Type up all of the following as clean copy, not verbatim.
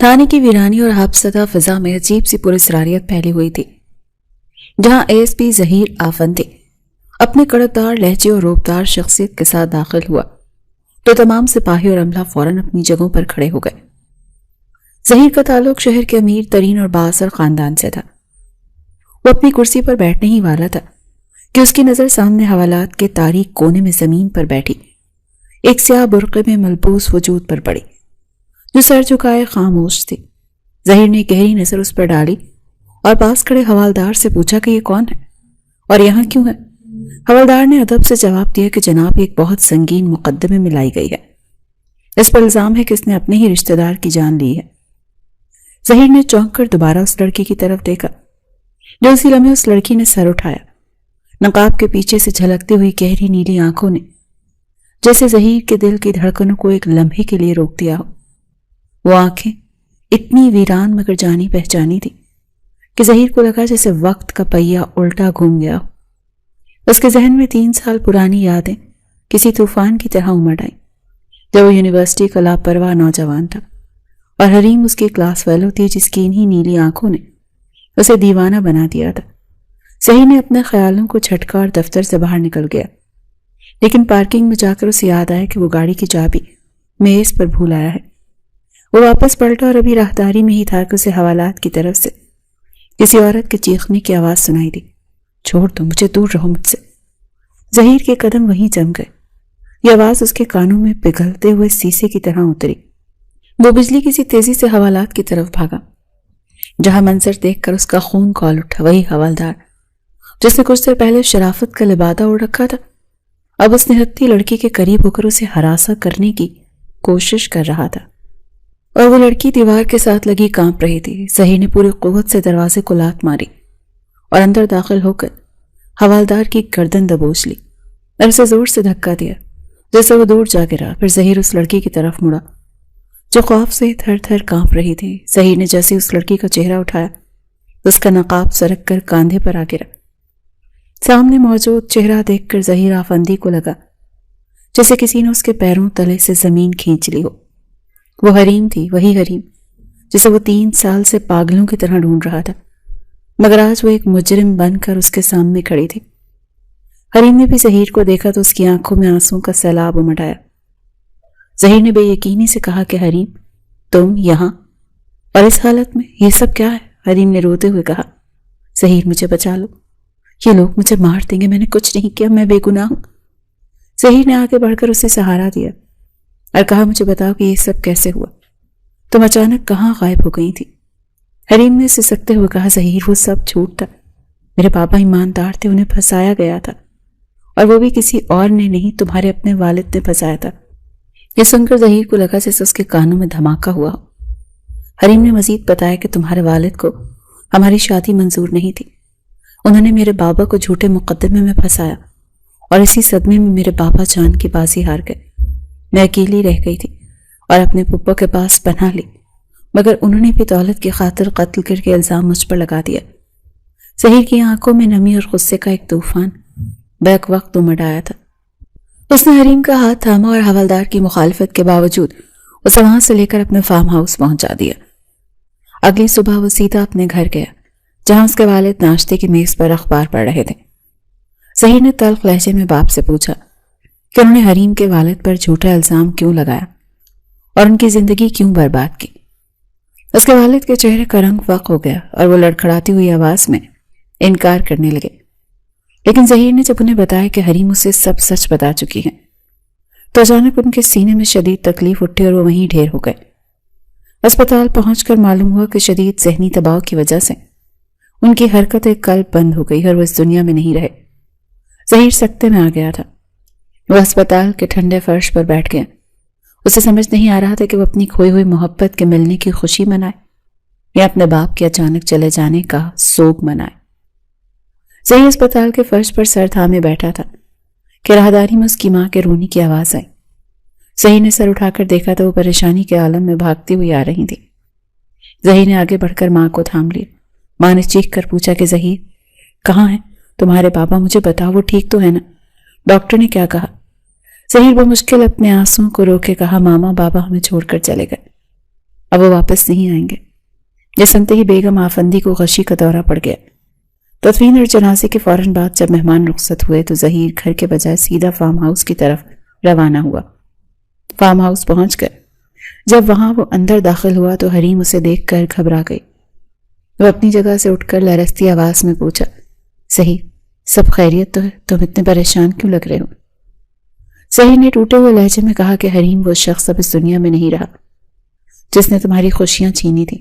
تھانے کی ویرانی اور حبسدہ فضا میں عجیب سی پراسراریت پھیلی ہوئی تھی۔ جہاں A S P Zaheer Afandi اپنے کڑکدار لہجے اور روبدار شخصیت کے ساتھ داخل ہوا تو تمام سپاہی اور عملہ فوراً اپنی جگہوں پر کھڑے ہو گئے۔ ظہیر کا تعلق شہر کے امیر ترین اور بااثر خاندان سے تھا۔ وہ اپنی کرسی پر بیٹھنے ہی والا تھا کہ اس کی نظر سامنے حوالات کے تاریک کونے میں زمین پر بیٹھی ایک سیاہ برقعے میں ملبوس وجود پر پڑی جو سر جھکائے خاموش تھی۔ ظہیر نے گہری نظر اس پر ڈالی اور پاس کھڑے حوالدار سے پوچھا کہ یہ کون ہے اور یہاں کیوں ہے؟ حوالدار نے ادب سے جواب دیا کہ جناب ایک بہت سنگین مقدمے میں لائی گئی ہے۔ اس پر الزام ہے کہ اس نے اپنے ہی رشتہ دار کی جان لی ہے۔ ظہیر نے چونک کر دوبارہ اس لڑکی کی طرف دیکھا جو اسی لمحے اس لڑکی نے سر اٹھایا۔ نقاب کے پیچھے سے جھلکتی ہوئی گہری نیلی آنکھوں نے جیسے ظہیر کے دل کی دھڑکنوں کو ایک لمحے کے لیے روک دیا ہو۔ وہ آنکھیں اتنی ویران مگر جانی پہچانی تھی کہ ظہیر کو لگا جیسے وقت کا پہیہ الٹا گھوم گیا ہو۔ اس کے ذہن میں 3 سال پرانی یادیں کسی طوفان کی طرح امڑ آئیں جب وہ یونیورسٹی کا لاپرواہ نوجوان تھا اور حریم اس کی کلاس فیلو تھی جس کی انہی نیلی آنکھوں نے اسے دیوانہ بنا دیا تھا۔ ظہیر نے اپنے خیالوں کو جھٹکا اور دفتر سے باہر نکل گیا، لیکن پارکنگ میں جا کر اسے یاد آیا کہ وہ گاڑی کی چابی میز پر بھول آیا ہے۔ وہ واپس پلٹا اور ابھی راہداری میں ہی تھا کہ اسے حوالات کی طرف سے کسی عورت کے چیخنے کی آواز سنائی دی، چھوڑ دو مجھے، دور رہو مجھ سے۔ ظہیر کے قدم وہیں جم گئے۔ یہ آواز اس کے کانوں میں پگھلتے ہوئے سیسے کی طرح اتری۔ وہ بجلی کسی تیزی سے حوالات کی طرف بھاگا۔ جہاں منظر دیکھ کر اس کا خون کھول اٹھا، وہی حوالدار جس نے کچھ دیر پہلے شرافت کا لبادہ اوڑھ رکھا تھا، اب اس نہتی لڑکی کے قریب ہو کر اسے ہراساں کرنے کی کوشش کر رہا تھا، اور وہ لڑکی دیوار کے ساتھ لگی کانپ رہی تھی۔ ظہیر نے پوری قوت سے دروازے کو لات ماری اور اندر داخل ہو کر حوالدار کی گردن دبوچ لی اور اسے زور سے دھکا دیا جیسے وہ دور جا گرا۔ پھر ظہیر اس لڑکی کی طرف مڑا جو خوف سے تھر تھر کانپ رہی تھی۔ ظہیر نے جیسے اس لڑکی کا چہرہ اٹھایا اس کا نقاب سرک کر کاندھے پر آ گرا۔ سامنے موجود چہرہ دیکھ کر ظہیر آفندی کو لگا جیسے کسی نے اس کے پیروں تلے سے زمین کھینچ لی ہو۔ وہ حریم تھی، وہی حریم جسے وہ 3 سال سے پاگلوں کی طرح ڈھونڈ رہا تھا، مگر آج وہ ایک مجرم بن کر اس کے سامنے کھڑی تھی۔ حریم نے بھی ظہیر کو دیکھا تو اس کی آنکھوں میں آنسوں کا سیلاب امڑ آیا۔ ظہیر نے بے یقینی سے کہا کہ حریم تم یہاں اور اس حالت میں، یہ سب کیا ہے؟ حریم نے روتے ہوئے کہا، ظہیر مجھے بچا لو، یہ لوگ مجھے مار دیں گے، میں نے کچھ نہیں کیا، میں بے گناہ ہوں۔ ظہیر نے آگے بڑھ کر اسے سہارا دیا اور کہا، مجھے بتاؤ کہ یہ سب کیسے ہوا، تم اچانک کہاں غائب ہو گئی تھی؟ حریم نے سسکتے ہوئے کہا، ظہیر وہ سب جھوٹ تھا، میرے پاپا ایماندار تھے، انہیں پھنسایا گیا تھا، اور وہ بھی کسی اور نے نہیں، تمہارے اپنے والد نے پھنسایا تھا۔ یہ سن کر ظہیر کو لگا جیسے اس کے کانوں میں دھماکہ ہوا ہو۔ حریم نے مزید بتایا کہ تمہارے والد کو ہماری شادی منظور نہیں تھی، انہوں نے میرے بابا کو جھوٹے مقدمے میں پھنسایا اور اسی صدمے میں میرے بابا جان کی بازی ہار گئے۔ میں اکیلی رہ گئی تھی اور اپنے پھپھو کے پاس پناہ لی، مگر انہوں نے بھی دولت کی خاطر قتل کر کے الزام مجھ پر لگا دیا۔ ظہیر کی آنکھوں میں نمی اور غصے کا ایک طوفان بیک وقت امڑ آیا تھا۔ اس نے حریم کا ہاتھ تھاما اور حوالدار کی مخالفت کے باوجود اسے وہاں سے لے کر اپنے فارم ہاؤس پہنچا دیا۔ اگلی صبح وہ سیدھا اپنے گھر گیا جہاں اس کے والد ناشتے کی میز پر اخبار پڑھ رہے تھے۔ ظہیر نے تلخ لہجے میں باپ سے پوچھا کہ انہوں نے حریم کے والد پر جھوٹا الزام کیوں لگایا اور ان کی زندگی کیوں برباد کی۔ اس کے والد کے چہرے کا رنگ فاق ہو گیا اور وہ لڑکھڑاتی ہوئی آواز میں انکار کرنے لگے، لیکن ظہیر نے جب انہیں بتایا کہ حریم اسے سب سچ بتا چکی ہے تو اچانک ان کے سینے میں شدید تکلیف اٹھی اور وہ وہیں ڈھیر ہو گئے۔ اسپتال پہنچ کر معلوم ہوا کہ شدید ذہنی دباؤ کی وجہ سے ان کی حرکتیں قلب بند ہو گئی اور وہ اس دنیا میں نہیں رہے۔ ظہیر سکتے میں آ گیا تھا۔ وہ اسپتال کے ٹھنڈے فرش پر بیٹھ گیا۔ اسے سمجھ نہیں آ رہا تھا کہ وہ اپنی کھوئی ہوئی محبت کے ملنے کی خوشی منائے یا اپنے باپ کے اچانک چلے جانے کا سوگ منائے۔ ظہیر اسپتال کے فرش پر سر تھامے بیٹھا تھا کہ راہداری میں اس کی ماں کے رونے کی آواز آئی۔ ظہیر نے سر اٹھا کر دیکھا تو وہ پریشانی کے عالم میں بھاگتی ہوئی آ رہی تھی۔ ظہیر نے آگے بڑھ کر ماں کو تھام لیا۔ ماں نے چیخ کر پوچھا کہ ظہیر کہاں ہے تمہارے بابا؟ مجھے بتاؤ وہ ٹھیک تو ہے نا؟ ڈاکٹر نے کیا کہا؟ ظہیر بمشکل اپنے آنسوں کو روکے کہا، ماما بابا ہمیں چھوڑ کر چلے گئے۔ اب وہ واپس نہیں آئیں گے۔ یہ سنتے ہی بیگم آفندی کو غشی کا دورہ پڑ گیا۔ تدفین اور جنازے کے فوراً بعد جب مہمان رخصت ہوئے تو ظہیر گھر کے بجائے سیدھا فارم ہاؤس کی طرف روانہ ہوا۔ فارم ہاؤس پہنچ گئے۔ جب وہاں وہ اندر داخل ہوا تو حریم اسے دیکھ کر گھبرا گئی۔ وہ اپنی جگہ سے اٹھ کر لرزتی آواز میں پوچھا، ظہیر سب خیریت تو ہے؟ تم اتنے پریشان کیوں لگ رہے ہو؟ ظہیر نے ٹوٹے ہوئے لہجے میں کہا کہ حریم وہ شخص اب اس دنیا میں نہیں رہا جس نے تمہاری خوشیاں چھینی تھی۔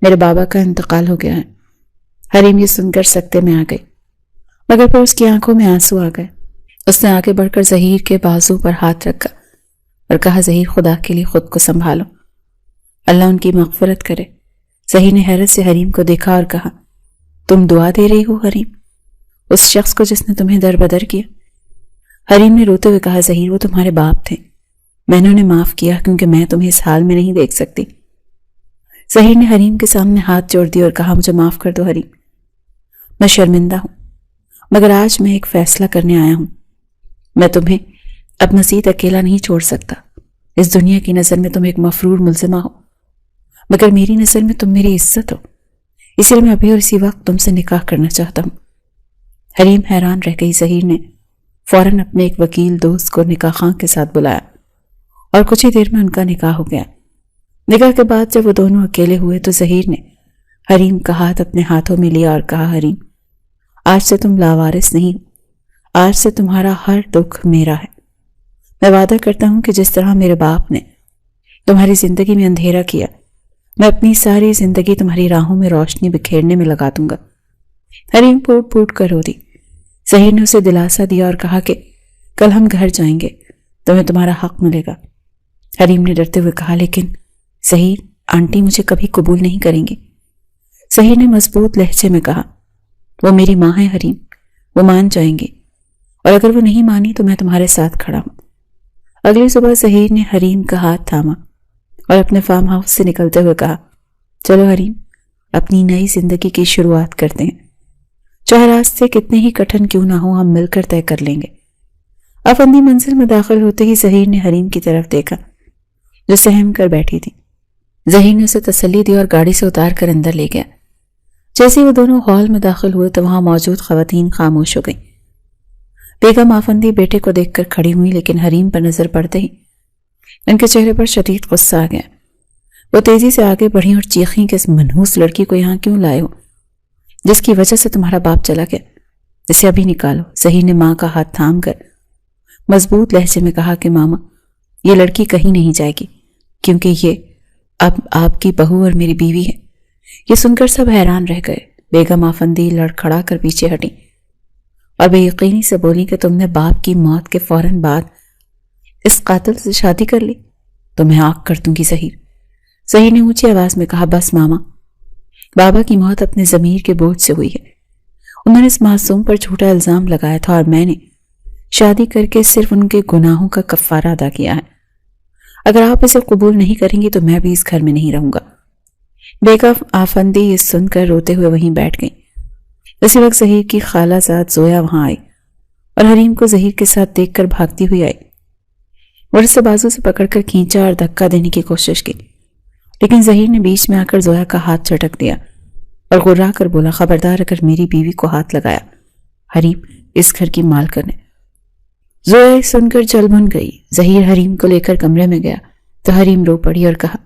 میرے بابا کا انتقال ہو گیا ہے۔ حریم یہ سن کر سکتے میں آ گئی، مگر پھر اس کی آنکھوں میں آنسو آ گئے۔ اس نے آگے بڑھ کر ظہیر کے بازو پر ہاتھ رکھا اور کہا، ظہیر خدا کے لیے خود کو سنبھالو، اللہ ان کی مغفرت کرے۔ ظہیر نے حیرت سے حریم کو دیکھا اور کہا، تم دعا دے رہی ہو حریم اس شخص کو جس نے تمہیں در بدر کیا؟ حریم نے روتے ہوئے کہا، ظہیر وہ تمہارے باپ تھے، میں نے انہیں معاف کیا کیونکہ میں تمہیں اس حال میں نہیں دیکھ سکتی۔ ظہیر نے حریم کے سامنے ہاتھ جوڑ دیا اور کہا، مجھے معاف کر دو حریم، میں شرمندہ ہوں، مگر آج میں ایک فیصلہ کرنے آیا ہوں۔ میں تمہیں اب مزید اکیلا نہیں چھوڑ سکتا۔ اس دنیا کی نظر میں تم ایک مفرور ملزمہ ہو، مگر میری نظر میں تم میری عزت ہو، اس لیے میں ابھی اور اسی وقت تم سے نکاح کرنا چاہتا ہوں۔ حریم حیران رہ گئی۔ ظہیر نے فوراً اپنے ایک وکیل دوست کو نکاح خواں کے ساتھ بلایا اور کچھ ہی دیر میں ان کا نکاح ہو گیا۔ نکاح کے بعد جب وہ دونوں اکیلے ہوئے تو ظہیر نے حریم کا ہاتھ اپنے ہاتھوں میں لیا اور کہا، حریم آج سے تم لاوارث نہیں ہو، آج سے تمہارا ہر دکھ میرا ہے۔ میں وعدہ کرتا ہوں کہ جس طرح میرے باپ نے تمہاری زندگی میں اندھیرا کیا، میں اپنی ساری زندگی تمہاری راہوں میں روشنی بکھیرنے میں لگا دوں گا۔ حریم پھوٹ پھوٹ کر رو دی۔ ظہیر نے اسے دلاسا دیا اور کہا کہ کل ہم گھر جائیں گے، تمہیں تمہارا حق ملے گا۔ حریم نے ڈرتے ہوئے کہا، لیکن ظہیر آنٹی مجھے کبھی قبول نہیں کریں گی۔ ظہیر نے مضبوط لہجے میں کہا، وہ میری ماں ہے حریم، وہ مان جائیں گی، اور اگر وہ نہیں مانی تو میں تمہارے ساتھ کھڑا ہوں۔ اگلی صبح ظہیر نے حریم کا ہاتھ تھاما اور اپنے فارم ہاؤس سے نکلتے ہوئے کہا، چلو حریم اپنی نئی زندگی کی شروعات کرتے ہیں، چاہے راستے کتنے ہی کٹھن کیوں نہ ہو ہم مل کر طے کر لیں گے۔ آفندی منزل میں داخل ہوتے ہی ظہیر نے حریم کی طرف دیکھا جو سہم کر بیٹھی تھی۔ ظہیر نے اسے تسلی دی اور گاڑی سے اتار کر اندر لے گیا۔ جیسے وہ دونوں ہال میں داخل ہوئے تو وہاں موجود خواتین خاموش ہو گئیں۔ بیگم آفندی بیٹے کو دیکھ کر کھڑی ہوئی، لیکن حریم پر نظر پڑتے ہی ان کے چہرے پر شدید غصہ آ گیا۔ وہ تیزی سے آگے بڑھی اور چیخیں کہ اس منحوس لڑکی کو یہاں کیوں لائے ہو جس کی وجہ سے تمہارا باپ چلا گیا؟ اسے ابھی نکالو۔ ظہیر نے ماں کا ہاتھ تھام کر مضبوط لہجے میں کہا کہ ماما یہ لڑکی کہیں نہیں جائے گی کیونکہ یہ اب آپ کی بہو اور میری بیوی ہے۔ یہ سن کر سب حیران رہ گئے۔ بیگم آفندی لڑکھڑا کر پیچھے ہٹی اور بے یقینی سے بولی کہ تم نے باپ کی موت کے فوراً بعد اس قاتل سے شادی کر لی؟ تو میں آگ کر دوں گی ظہیر۔ ظہیر نے اونچی آواز میں کہا، بس ماما، بابا کی موت اپنے ضمیر کے بوجھ سے ہوئی ہے۔ انہوں نے اس معصوم پر جھوٹا الزام لگایا تھا اور میں نے شادی کر کے صرف ان کے گناہوں کا کفارہ ادا کیا ہے۔ اگر آپ اسے قبول نہیں کریں گی تو میں بھی اس گھر میں نہیں رہوں گا۔ بیگم آفندی یہ سن کر روتے ہوئے وہیں بیٹھ گئیں۔ اسی وقت ظہیر کی خالہ زاد زویا وہاں آئی اور حریم کو ظہیر کے ساتھ دیکھ کر بھاگتی ہوئی آئی اور اسے بازو سے پکڑ کر کھینچا اور دھکا دینے کی کوشش کی، لیکن ظہیر نے بیچ میں آ کر زویا کا ہاتھ جھٹک دیا اور غرا کر بولا، خبردار اگر میری بیوی کو ہاتھ لگایا حریم اس گھر کی مالکن ہے۔ زویا سن کر جل بھن گئی۔ ظہیر حریم کو لے کر کمرے میں گیا تو حریم رو پڑی اور کہا،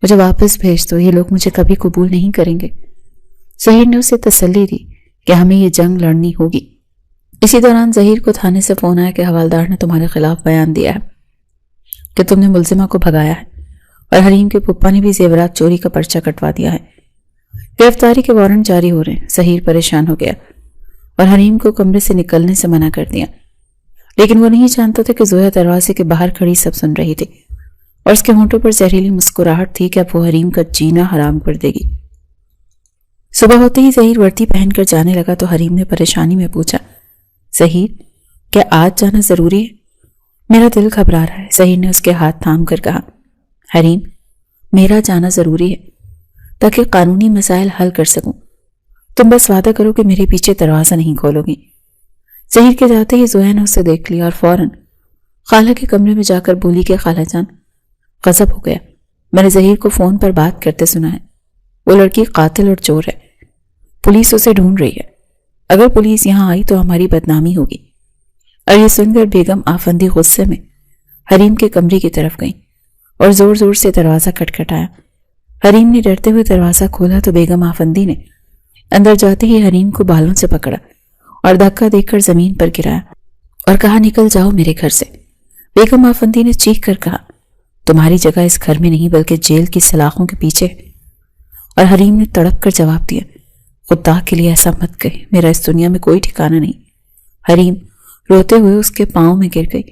مجھے واپس بھیج دو، یہ لوگ مجھے کبھی قبول نہیں کریں گے۔ ظہیر نے اسے تسلی دی کہ ہمیں یہ جنگ لڑنی ہوگی۔ اسی دوران ظہیر کو تھانے سے فون آیا کہ حوالدار نے تمہارے خلاف بیان دیا ہے کہ تم نے ملزمہ کو بھگایا ہے اور حریم کے پپا نے بھی زیورات چوری کا پرچہ کٹوا دیا ہے۔ گرفتاری کے وارنٹ جاری ہو رہے ہیں۔ ظہیر پریشان ہو گیا اور حریم کو کمرے سے نکلنے سے منع کر دیا، لیکن وہ نہیں جانتا تھا کہ زویا دروازے کے باہر کھڑی سب سن رہی تھی اور اس کے ہونٹوں پر زہریلی مسکراہٹ تھی کہ اب وہ حریم کا جینا حرام کر دے گی۔ صبح ہوتے ہی ظہیر وردی پہن کر جانے لگا تو حریم نے پریشانی میں پوچھا، ظہیر کیا آج جانا ضروری ہے؟ میرا دل گھبرا رہا ہے۔ ظہیر نے اس کے ہاتھ تھام کر کہا، حریم میرا جانا ضروری ہے تاکہ قانونی مسائل حل کر سکوں، تم بس وعدہ کرو کہ میرے پیچھے دروازہ نہیں کھولو گی۔ ظہیر کے جاتے ہی زویا نے اسے دیکھ لیا اور فوراً خالہ کے کمرے میں جا کر بولی کہ خالہ جان، غضب ہو گیا، میں نے ظہیر کو فون پر بات کرتے سنا ہے. وہ لڑکی قاتل اور چور ہے. پولیس اسے ڈھونڈ رہی ہے. اگر پولیس یہاں آئی تو ہماری بدنامی ہوگی. اور یہ سن کر بیگم آفندی غصے میں حریم کے کمرے کی طرف گئیں اور زور زور سے دروازہ کھٹکھٹایا. حریم نے ڈرتے ہوئے دروازہ کھولا تو بیگم آفندی نے اندر جاتے ہی حریم کو بالوں سے پکڑا اور دھکا دے کر زمین پر گرایا اور کہا, نکل جاؤ میرے گھر سے. بیگم آفندی نے چیخ کر کہا, تمہاری جگہ اس گھر میں نہیں بلکہ جیل کی سلاخوں کے پیچھے. اور حریم نے تڑپ کر جواب دیا, خدا کے لیے ایسا مت کہے, میرا اس دنیا میں کوئی ٹھکانہ نہیں. حریم روتے ہوئے اس کے پاؤں میں گر گئی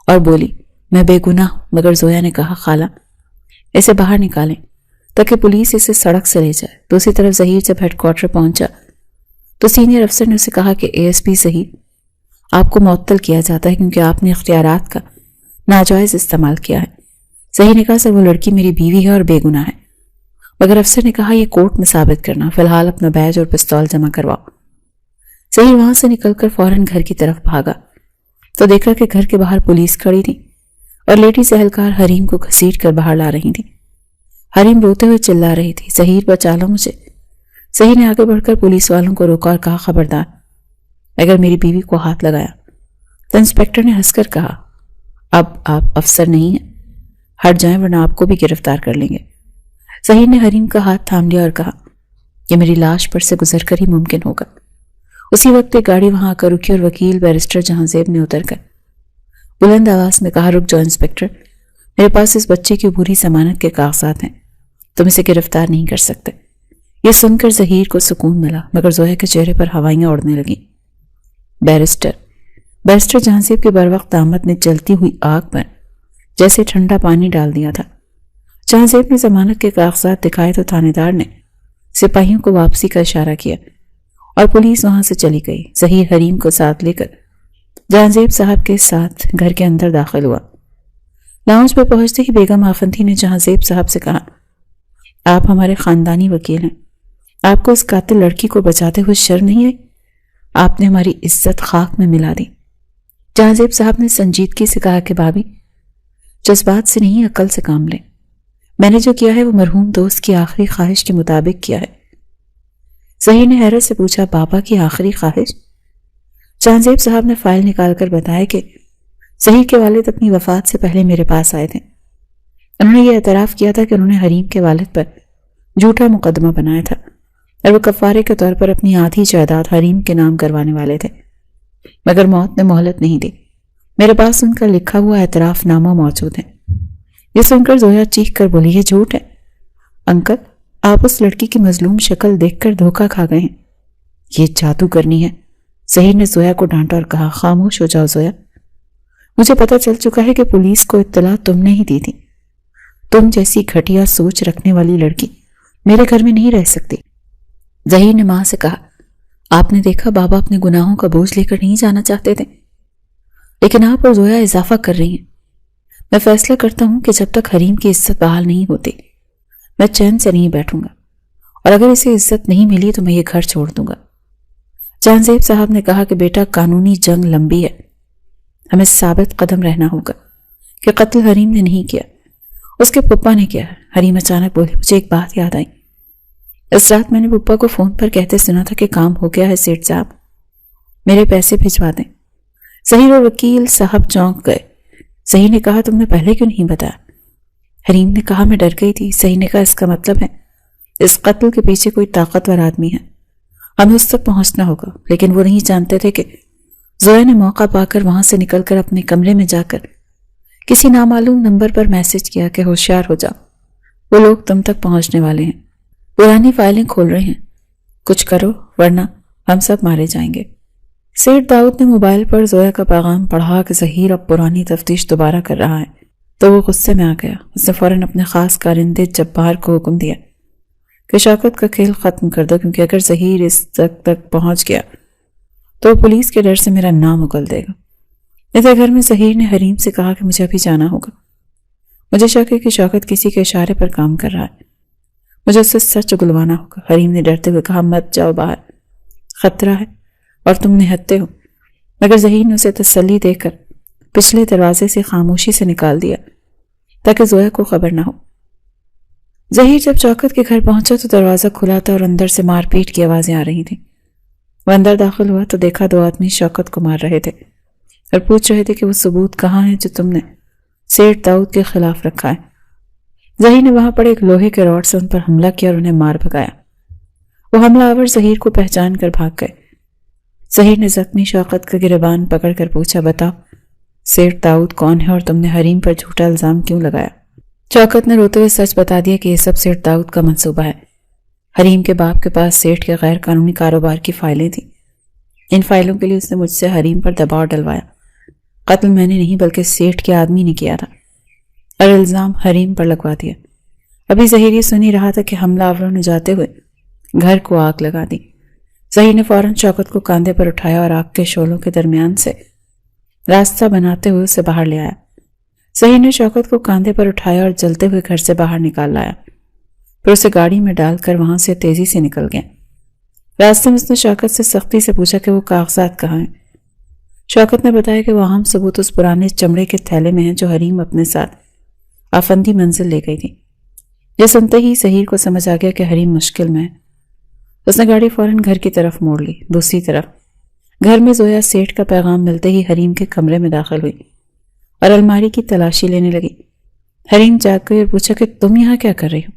اور بولی, میں بے گناہ ہوں. مگر زویا نے کہا, خالہ اسے باہر نکالیں تاکہ پولیس اسے سڑک سے لے جائے. دوسری طرف ظہیر جب ہیڈ کوارٹر پہنچا تو سینئر افسر نے اسے کہا کہ ASP ظہیر, آپ کو معطل کیا جاتا ہے کیونکہ آپ نے اختیارات کا ناجائز استعمال کیا ہے. ظہیر نے کہا, سر وہ لڑکی میری بیوی ہے اور بے گناہ ہے. مگر افسر نے کہا, یہ کورٹ میں ثابت کرنا, فی الحال اپنا بیج اور پستول جمع کرواؤ. ظہیر وہاں سے نکل کر فوراً گھر کی طرف بھاگا تو دیکھا کہ گھر کے باہر پولیس کھڑی تھی اور لیڈیز اہلکار حریم کو گھسیٹ کر باہر لا رہی تھی. حریم روتے ہوئے چلا رہی تھی, ظہیر بچا لو مجھے. ظہیر نے آگے بڑھ کر پولیس والوں کو روکا اور کہا, خبردار اگر میری بیوی کو ہاتھ لگایا. تو انسپیکٹر نے ہنس کر کہا, اب آپ افسر نہیں ہیں, ہٹ جائیں ورنہ آپ کو بھی گرفتار کر لیں گے. ظہیر نے حریم کا ہاتھ تھام لیا اور کہا, یہ میری لاش پر سے گزر کر ہی ممکن ہوگا. اسی وقت ایک گاڑی وہاں آ کر رکی اور وکیل بیرسٹر جہاں زیب نے اتر کر بلند آواز میں کہا, رک جاؤ انسپیکٹر, میرے پاس اس بچے کی عبوری ضمانت کے کاغذات ہیں, تم اسے گرفتار نہیں کر سکتے. یہ سن کر ظہیر کو سکون ملا مگر زویا کے چہرے پر ہوائیاں اڑنے لگیں. بیرسٹر جہاں زیب کے بروقت آمد نے جلتی ہوئی آگ پر جیسے ٹھنڈا پانی ڈال دیا تھا. جہاں زیب نے ضمانت کے کاغذات دکھائے تو تھانے دار نے سپاہیوں کو واپسی کا اشارہ کیا اور پولیس وہاں سے چلی گئی. ظہیر حریم کو ساتھ لے کر جہاں زیب صاحب کے ساتھ گھر کے اندر داخل ہوا. لاؤنج پہ پہنچتے ہی بیگم آفندی نے جہاں زیب صاحب سے کہا, آپ ہمارے خاندانی وکیل ہیں, آپ کو اس قاتل لڑکی کو بچاتے ہوئے شرم نہیں آئی؟ آپ نے ہماری عزت خاک میں ملا دی. جہاں زیب صاحب نے سنجیدگی سے کہا کہ بھابی جذبات سے نہیں عقل سے کام لیں. میں نے جو کیا ہے وہ مرحوم دوست کی آخری خواہش کے مطابق کیا ہے. ظہیر نے حیرت سے پوچھا, بابا کی آخری خواہش؟ جہاں زیب صاحب نے فائل نکال کر بتایا کہ ظہیر کے والد اپنی وفات سے پہلے میرے پاس آئے تھے. انہوں نے یہ اعتراف کیا تھا کہ انہوں نے حریم کے والد پر جھوٹا مقدمہ بنایا تھا اور وہ کفارے کے طور پر اپنی آدھی جائیداد حریم کے نام کروانے والے تھے, مگر موت نے مہلت نہیں دی. میرے پاس ان کا لکھا ہوا اعتراف نامہ موجود ہے. یہ سن کر زویا چیخ کر بولی, یہ جھوٹ ہے. انکل, آپ اس لڑکی کی مظلوم شکل دیکھ کر دھوکہ کھا گئے ہیں, یہ جادو کرنی ہے. ظہیر نے زویا کو ڈانٹا اور کہا, خاموش ہو جاؤ زویا, مجھے پتہ چل چکا ہے کہ پولیس کو اطلاع تم نے ہی دی تھی. تم جیسی گھٹیا سوچ رکھنے والی لڑکی میرے گھر میں نہیں رہ سکتی. ظہیر نے ماں سے کہا, آپ نے دیکھا بابا اپنے گناہوں کا بوجھ لے کر نہیں جانا چاہتے تھے, لیکن آپ اور زویا اضافہ کر رہی ہیں. میں فیصلہ کرتا ہوں کہ جب تک حریم کی عزت بحال نہیں ہوتی میں چین سے نہیں بیٹھوں گا, اور اگر اسے عزت نہیں ملی تو میں یہ گھر چھوڑ دوں گا. جہاں زیب صاحب نے کہا کہ بیٹا, قانونی جنگ لمبی ہے, ہمیں ثابت قدم رہنا ہوگا کہ قتل حریم نے نہیں کیا, اس کے پپا نے کیا. حریم اچانک بولی, مجھے ایک بات یاد آئی. اس رات میں نے پپا کو فون پر کہتے سنا تھا کہ کام ہو گیا ہے سیٹھ صاحب, میرے پیسے بھجوا دیں. ظہیر اور وکیل صاحب چونک گئے. ظہیر نے کہا, تم نے پہلے کیوں نہیں بتایا؟ حریم نے کہا, میں ڈر گئی تھی. ظہیر نے کہا, اس کا مطلب ہے اس قتل کے پیچھے کوئی طاقتور آدمی ہے, ہمیں اس تک پہنچنا ہوگا. لیکن وہ نہیں جانتے تھے کہ زویا نے موقع پا کر وہاں سے نکل کر اپنے کمرے میں جا کر کسی نامعلوم نمبر پر میسج کیا کہ ہوشیار ہو جاؤ, وہ لوگ تم تک پہنچنے والے ہیں, پرانی فائلیں کھول رہے ہیں, کچھ کرو ورنہ ہم سب مارے جائیں گے. سیٹھ داؤد نے موبائل پر زویا کا پیغام پڑھا کہ ظہیر اب پرانی تفتیش دوبارہ کر رہا ہے تو وہ غصے میں آ گیا. اس نے فوراً اپنے خاص کارندے جبار کو حکم دیا کہ شوکت کا کھیل ختم کر دو, کیونکہ اگر ظہیر اس تک پہنچ گیا تو پولیس کے ڈر سے میرا نام اگل دے گا. ادھر گھر میں ظہیر نے حریم سے کہا کہ مجھے ابھی جانا ہوگا, مجھے شک ہے کہ شوکت کسی کے اشارے پر کام کر رہا ہے, مجھے اس سے سچ اگلوانا ہوگا. حریم نے ڈرتے ہوئے کہا, مت جاؤ باہر, خطرہ ہے اور تم نہتے ہو. مگر ظہیر نے اسے تسلی دے کر پچھلے دروازے سے خاموشی سے نکال دیا تاکہ زویا کو خبر نہ ہو. ظہیر جب شوکت کے گھر پہنچا تو دروازہ کھلا تھا اور اندر سے مار پیٹ کی آوازیں آ رہی تھیں۔ وہ اندر داخل ہوا تو دیکھا 2 آدمی شوکت کو مار رہے تھے اور پوچھ رہے تھے کہ وہ ثبوت کہاں ہے جو تم نے سیٹھ داؤد کے خلاف رکھا ہے۔ ظہیر نے وہاں پڑے ایک لوہے کے راڈ سے ان پر حملہ کیا اور انہیں مار بھگایا۔ وہ حملہ آور ظہیر کو پہچان کر بھاگ گئے۔ ظہیر نے زخمی شوکت کا گریبان پکڑ کر پوچھا، بتاؤ سیٹھ داؤد کون ہے اور تم نے حریم پر جھوٹا الزام کیوں لگایا؟ شوکت نے روتے ہوئے سچ بتا دیا کہ یہ سب سیٹھ داؤد کا منصوبہ ہے۔ حریم کے باپ کے پاس سیٹھ کے غیر قانونی کاروبار کی فائلیں تھیں۔ ان فائلوں کے لیے اس نے مجھ سے حریم پر دباؤ ڈلوایا۔ قتل میں نے نہیں بلکہ سیٹھ کے آدمی نے کیا تھا اور الزام حریم پر لگوا دیا۔ ابھی ظہیر یہ سن ہی رہا تھا کہ حملہ آوروں نے جاتے ہوئے گھر کو آگ لگا دی۔ ظہیر نے فوراً شوکت کو کاندھے پر اٹھایا اور آگ کے شعلوں کے درمیان سے راستہ بناتے ہوئے اسے باہر لے آیا۔ ظہیر نے شوکت کو کاندھے پر اٹھایا اور جلتے ہوئے گھر سے باہر نکال لایا، پھر اسے گاڑی میں ڈال کر وہاں سے تیزی سے نکل گیا۔ راستے میں اس نے شوکت سے سختی سے پوچھا کہ وہ کاغذات کہاں ہیں۔ شوکت نے بتایا کہ وہ اہم ثبوت اس پرانے چمڑے کے تھیلے میں ہیں جو حریم اپنے ساتھ آفندی منزل لے گئی تھی۔ یہ سنتے ہی ظہیر کو سمجھ آ گیا کہ حریم مشکل میں ہے۔ اس نے گاڑی فوراً گھر کی طرف موڑ لی۔ دوسری طرف گھر میں زویا سیٹھ کا پیغام ملتے ہی حریم کے کمرے میں داخل ہوئی اور الماری کی تلاشی لینے لگی۔ حریم جاگ گئی اور پوچھا کہ تم یہاں کیا کر رہی ہو؟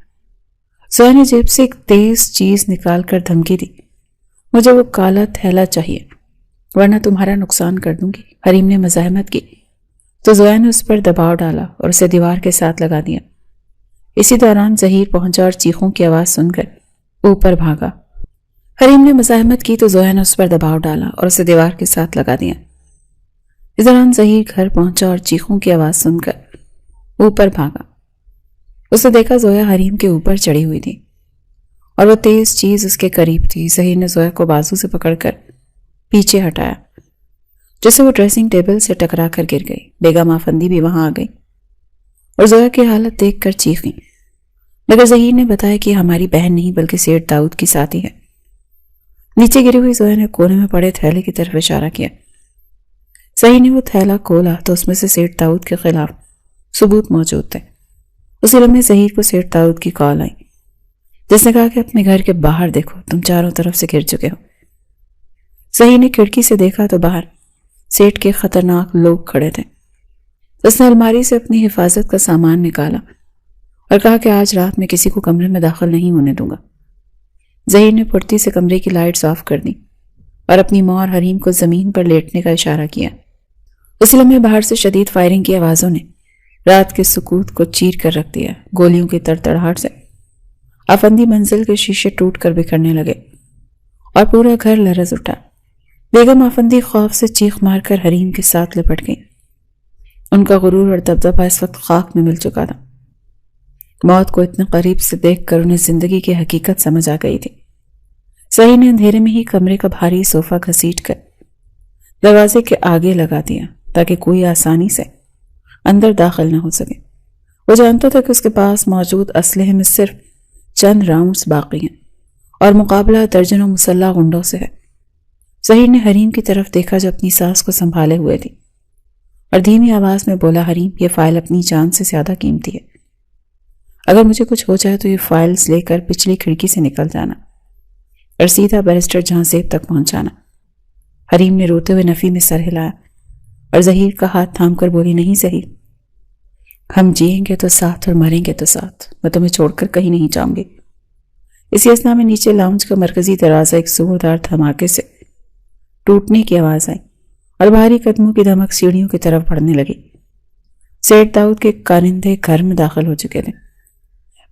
زویا نے جیب سے ایک تیز چیز نکال کر دھمکی دی، مجھے وہ کالا تھیلا چاہیے ورنہ تمہارا نقصان کر دوں گی۔ حریم نے مزاحمت کی تو زویا نے اس پر دباؤ ڈالا اور اسے دیوار کے ساتھ لگا دیا۔ اسی دوران ظہیر پہنچا اور چیخوں کی آواز سن کر اوپر بھاگا۔ حریم نے مزاحمت کی تو زویا نے اس پر دباؤ ڈالا اور اسے دیوار کے ساتھ لگا دیا۔ اس دوران ظہیر گھر پہنچا اور چیخوں کی آواز سن کر اوپر بھاگا۔ اسے دیکھا زویا حریم کے اوپر چڑھی ہوئی تھی اور وہ تیز چیز اس کے قریب تھی۔ ظہیر نے زویا کو بازو سے پکڑ کر پیچھے ہٹایا جس سے وہ ڈریسنگ ٹیبل سے ٹکرا کر گر گئی۔ بیگم آفندی بھی وہاں آ گئی اور زویا کی حالت دیکھ کر چیخیں، مگر ظہیر نے بتایا کہ ہماری بہن نہیں بلکہ سیٹھ داؤد کی ساتھی ہے۔ نیچے گری ہوئی زویا نے کونے میں پڑے تھیلے کی طرف اشارہ کیا۔ ظہیر نے وہ تھیلا کھولا تو اس میں سے سیٹھ داؤد کے خلاف ثبوت موجود تھے۔ اسی لمحے ظہیر کو سیٹھ داؤد کی کال آئی جس نے کہا کہ اپنے گھر کے باہر دیکھو، تم چاروں طرف سے گر چکے ہو۔ ظہیر نے کھڑکی سے دیکھا تو باہر سیٹھ کے خطرناک لوگ کھڑے تھے۔ اس نے الماری سے اپنی حفاظت کا سامان نکالا اور کہا کہ آج رات میں کسی کو کمرے میں داخل نہیں ہونے دوں گا۔ ظہیر نے پھرتی سے کمرے کی لائٹس آف کر دی اور اپنی ماں اور حریم کو زمین پر لیٹنے کا اشارہ کیا۔ اسی لمحے باہر سے شدید فائرنگ کی آوازوں نے رات کے سکوت کو چیر کر رکھ دیا۔ گولیوں کی تڑتڑاہٹ سے آفندی منزل کے شیشے ٹوٹ کر بکھرنے لگے اور پورا گھر لرز اٹھا۔ بیگم آفندی خوف سے چیخ مار کر حریم کے ساتھ لپٹ گئی۔ ان کا غرور اور دبدبہ اس وقت خاک میں مل چکا تھا۔ موت کو اتنے قریب سے دیکھ کر انہیں زندگی کی حقیقت سمجھ آ گئی تھی۔ ظہیر نے اندھیرے میں ہی کمرے کا بھاری صوفہ گھسیٹ کر دروازے کے آگے لگا دیا تاکہ کوئی آسانی سے اندر داخل نہ ہو سکے۔ وہ جانتا تھا کہ اس کے پاس موجود اسلحے میں صرف چند راؤنڈز باقی ہیں اور مقابلہ درجنوں مسلح غنڈوں سے ہے۔ ظہیر نے حریم کی طرف دیکھا جو اپنی سانس کو سنبھالے ہوئے تھی اور دھیمی آواز میں بولا، حریم یہ فائل اپنی جان سے زیادہ قیمتی ہے۔ اگر مجھے کچھ ہو جائے تو یہ فائلز لے کر پچھلی کھڑکی سے نکل جانا اور سیدھا بیرسٹر جہاں زیب تک پہنچانا۔ حریم نے روتے ہوئے نفی میں سر ہلایا اور ظہیر کا ہاتھ تھام کر بولی، نہیں ظہیر، ہم جئیں گے تو ساتھ اور مریں گے تو ساتھ، میں تمہیں چھوڑ کر کہیں نہیں جاؤں گی۔ اسی اثنا میں نیچے لاؤنج کا مرکزی دروازہ ایک زوردار دھماکے سے ٹوٹنے کی آواز آئی اور بھاری قدموں کی دھمک سیڑھیوں کی طرف بڑھنے لگی۔ سیٹھ داؤد کے کارندے گھر میں داخل ہو چکے تھے۔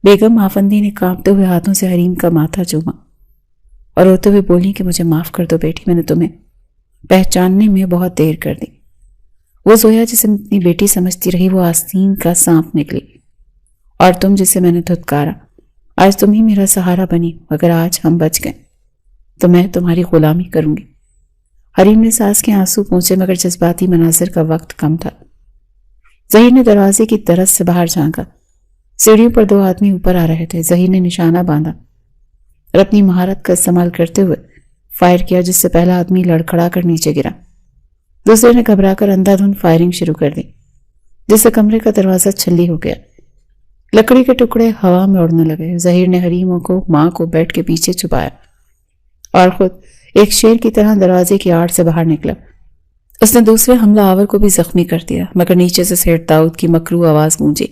بیگم آفندی نے کانپتے ہوئے ہاتھوں سے حریم کا ماتھا چوما اور روتے ہوئے بولی کہ مجھے معاف کر دو بیٹی، میں نے تمہیں پہچاننے میں بہت دیر کر دی۔ وہ زویا جسے میں اپنی بیٹی سمجھتی رہی وہ آستین کا سانپ نکلی، اور تم جسے میں نے دھتکارا آج تم ہی میرا سہارا بنی۔ اگر آج ہم بچ گئے تو میں تمہاری غلامی کروں گی۔ حریم نے ساس کے آنسو پونچھے مگر جذباتی مناظر کا وقت کم تھا۔ ظہیر نے دروازے کی طرف سے باہر جھانکا۔ سیڑھیوں پر 2 آدمی اوپر آ رہے تھے۔ ظہیر نے نشانہ باندھا اور اپنی مہارت کا استعمال کرتے ہوئے فائر کیا جس سے پہلا آدمی لڑکھڑا کر نیچے گرا۔ دوسرے نے گھبرا کر اندھا دھند فائرنگ شروع کر دی جس سے کمرے کا دروازہ چھلی ہو گیا۔ لکڑی کے ٹکڑے ہوا میں اڑنے لگے۔ ظہیر نے حریموں کو ماں کو بیڈ کے پیچھے چھپایا اور خود ایک شیر کی طرح دروازے کی آڑ سے باہر نکلا۔ اس نے دوسرے حملہ آور کو بھی زخمی کر دیا، مگر نیچے سے سیٹھ داؤد کی مکروہ آواز گونجی،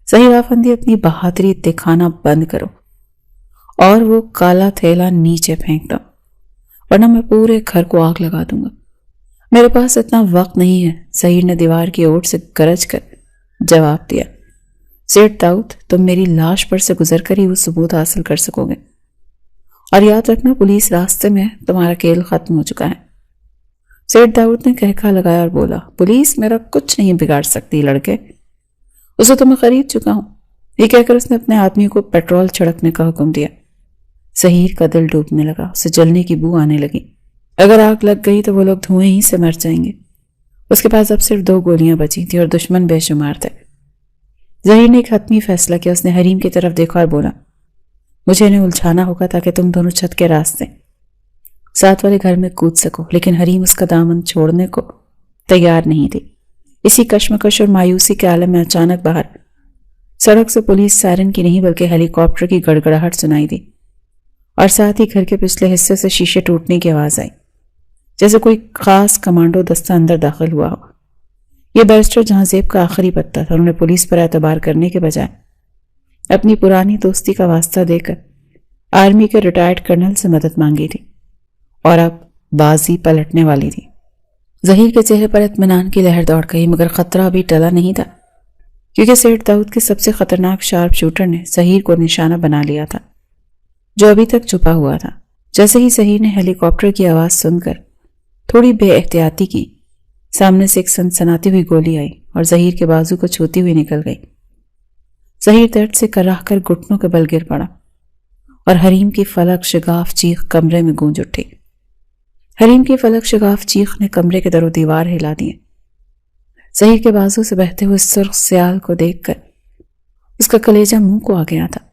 ظہیر آفندی اپنی بہادری دکھانا بند کرو اور وہ کالا تھیلا نیچے پھینک دو، ورنہ میں پورے گھر کو آگ لگا دوں گا۔ میرے پاس اتنا وقت نہیں ہے، ظہیر نے دیوار کی اوٹ سے گرج کر جواب دیا۔ سیٹھ داؤد، تم میری لاش پر سے گزر کر ہی وہ ثبوت حاصل کر سکو گے، اور یاد رکھنا پولیس راستے میں، تمہارا کھیل ختم ہو چکا ہے۔ سیٹھ داؤد نے کہکا لگایا اور بولا، پولیس میرا کچھ نہیں بگاڑ سکتی لڑکے، اسے تو میں خرید چکا ہوں۔ یہ کہہ کر اس نے اپنے آدمی کو پیٹرول چھڑکنے کا حکم دیا۔ ظہیر کا دل ڈوبنے لگا، اسے جلنے کی بو آنے لگی۔ اگر آگ لگ گئی تو وہ لوگ دھوئیں ہی سے مر جائیں گے۔ اس کے پاس اب صرف 2 گولیاں بچی تھی اور دشمن بے شمار تھے۔ ظہیر نے ایک حتمی فیصلہ کیا، اس نے حریم کی طرف دیکھا اور بولا، مجھے انہیں الجھانا ہوگا تاکہ تم دونوں چھت کے راستے ساتھ والے گھر میں کود سکو، لیکن حریم اس کا دامن چھوڑنے کو تیار نہیں تھی۔ اسی کشمکش اور مایوسی کے عالم میں اچانک باہر سڑک سے پولیس سائرن کی نہیں بلکہ ہیلی کاپٹر کی گڑگڑاہٹ سنائی دی، اور ساتھ ہی گھر کے پچھلے حصے سے شیشے ٹوٹنے کی آواز آئی، جیسے کوئی خاص کمانڈو دستہ اندر داخل ہوا ہو۔ یہ بیرسٹر جہاں زیب کا آخری پتہ تھا۔ انہوں نے پولیس پر اعتبار کرنے کے بجائے اپنی پرانی دوستی کا واسطہ دے کر آرمی کے ریٹائرڈ کرنل سے مدد مانگی تھی، اور اب بازی پلٹنے والی تھی۔ ظہیر کے چہرے پر اطمینان کی لہر دوڑ گئی، مگر خطرہ ابھی ٹلا نہیں تھا، کیونکہ سیٹھ داؤد کے سب سے خطرناک شارپ شوٹر نے ظہیر کو نشانہ بنا لیا تھا، جو ابھی تک چھپا ہوا تھا۔ جیسے ہی ظہیر نے ہیلی کاپٹر کی آواز سن کر تھوڑی بے احتیاطی کی، سامنے سے ایک سنسناتی ہوئی گولی آئی اور ظہیر کے بازو کو چھوتی ہوئی نکل گئی۔ ظہیر درد سے کراہ کر گھٹنوں کے بل گر پڑا، اور حریم کی فلک شگاف چیخ کمرے میں گونج اٹھی۔ حریم کی فلک شگاف چیخ نے کمرے کے در و دیوار ہلا دیے۔ ظہیر کے بازو سے بہتے ہوئے سرخ سیال کو دیکھ کر اس کا کلیجہ منہ کو آ گیا تھا۔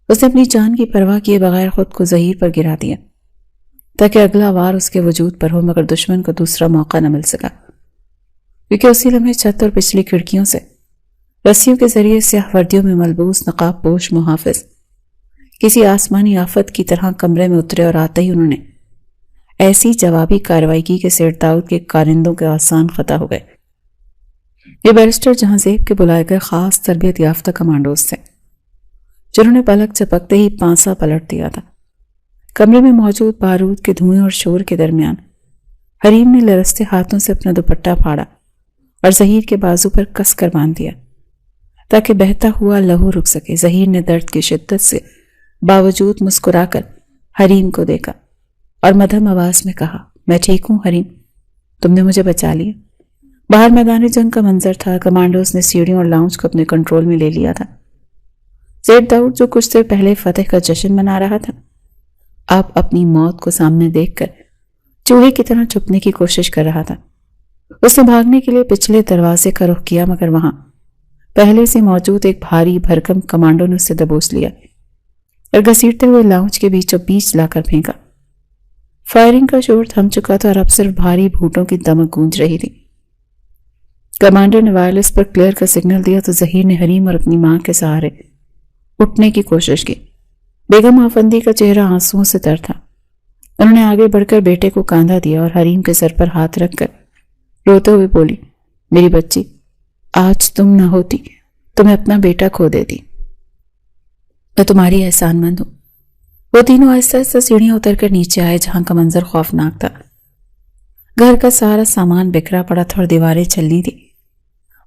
اس نے اپنی جان کی پرواہ کیے بغیر خود کو ظہیر پر گرا دیا تاکہ اگلا وار اس کے وجود پر ہو، مگر دشمن کو دوسرا موقع نہ مل سکا، کیونکہ اسی لمحے چھت اور پچھلی کھڑکیوں سے رسیوں کے ذریعے سیاہ وردیوں میں ملبوس نقاب پوش محافظ کسی آسمانی آفت کی طرح کمرے میں اترے، اور آتے ہی انہوں نے ایسی جوابی کارروائی کی کہ سیٹھ داؤد کے کارندوں کے آسان خطا ہو گئے۔ یہ بیرسٹر جہاں زیب کے بلائے گئے خاص تربیت یافتہ کمانڈوز تھے، جنہوں نے پلک چپکتے ہی پانسا پلٹ دیا تھا۔ کمرے میں موجود بارود کے دھوئیں اور شور کے درمیان حریم نے لرزتے ہاتھوں سے اپنا دوپٹہ پھاڑا اور ظہیر کے بازو پر کس کر باندھ دیا تاکہ بہتا ہوا لہو رک سکے۔ ظہیر نے درد کی شدت سے باوجود مسکرا کر حریم کو دیکھا اور مدھم آواز میں کہا، میں ٹھیک ہوں حریم، تم نے مجھے بچا لیا۔ باہر میدان جنگ کا منظر تھا، کمانڈوز نے سیڑھیوں اور لاؤنج کو اپنے کنٹرول میں لے لیا تھا۔ سیٹھ داؤد جو کچھ دیر پہلے فتح کا جشن منا رہا تھا، اب اپنی موت کو سامنے دیکھ کر چوہے کی طرح چھپنے کی کوشش کر رہا تھا۔ اس نے بھاگنے کے لیے پچھلے دروازے کا رخ کیا، مگر وہاں پہلے سے موجود ایک بھاری بھرکم کمانڈو نے اسے دبوچ لیا اور گھسیٹتے ہوئے لاؤنج کے بیچوں بیچ لا کر پھینکا۔ فائرنگ کا شور تھم چکا تھا اور اب صرف بھاری بھوٹوں کی دمک گونج رہی تھی۔ کمانڈر نے وائرلیس پر کلیئر کا سگنل دیا تو ظہیر نے حریم اور اپنی ماں کے سہارے اٹھنے کی کوشش کی۔ بیگم آفندی کا چہرہ آنسوؤں سے تر تھا۔ انہوں نے آگے بڑھ کر بیٹے کو کاندھا دیا اور حریم کے سر پر ہاتھ رکھ کر روتے ہوئے بولی، میری بچی، آج تم نہ ہوتی تو میں اپنا بیٹا کھو دیتی۔ میں تمہاری احسان مند ہوں۔ وہ تینوں آہستہ آہستہ سیڑھیاں اتر کر نیچے آئے، جہاں کا منظر خوفناک تھا۔ گھر کا سارا سامان بکھرا پڑا تھا اور دیواریں چلنی تھی،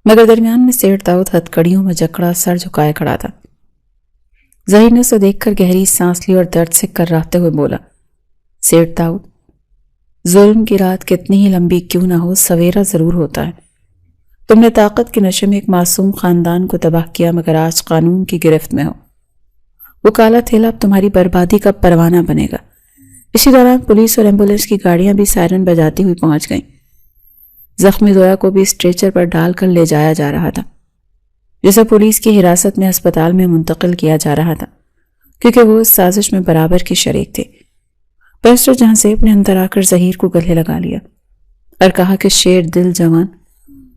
مگر درمیان میں سیٹھ داؤد ہتھ کڑیوں میں جکڑا سر جھکائے کھڑا تھا۔ ظہیر نے اسے دیکھ کر گہری سانس لی اور درد سے کرراتے ہوئے بولا، سیٹھ داؤد، ظلم کی رات کتنی ہی لمبی کیوں نہ ہو، سویرا ضرور ہوتا ہے۔ تم نے طاقت کے نشے میں ایک معصوم خاندان کو تباہ کیا، مگر آج قانون کی گرفت میں ہو۔ وہ کالا تھیلا اب تمہاری بربادی کا پروانہ بنے گا۔ اسی دوران پولیس اور ایمبولینس کی گاڑیاں بھی سائرن بجاتی ہوئی پہنچ گئیں۔ زخمی زویا کو بھی اسٹریچر پر ڈال کر لے جایا جا رہا تھا، جسے پولیس کی حراست میں ہسپتال میں منتقل کیا جا رہا تھا، کیونکہ وہ اس سازش میں برابر کی شریک تھے۔ بیرسٹر جہاں زیب نے اندر آ کر ظہیر کو گلے لگا لیا اور کہا کہ شیر دل جوان،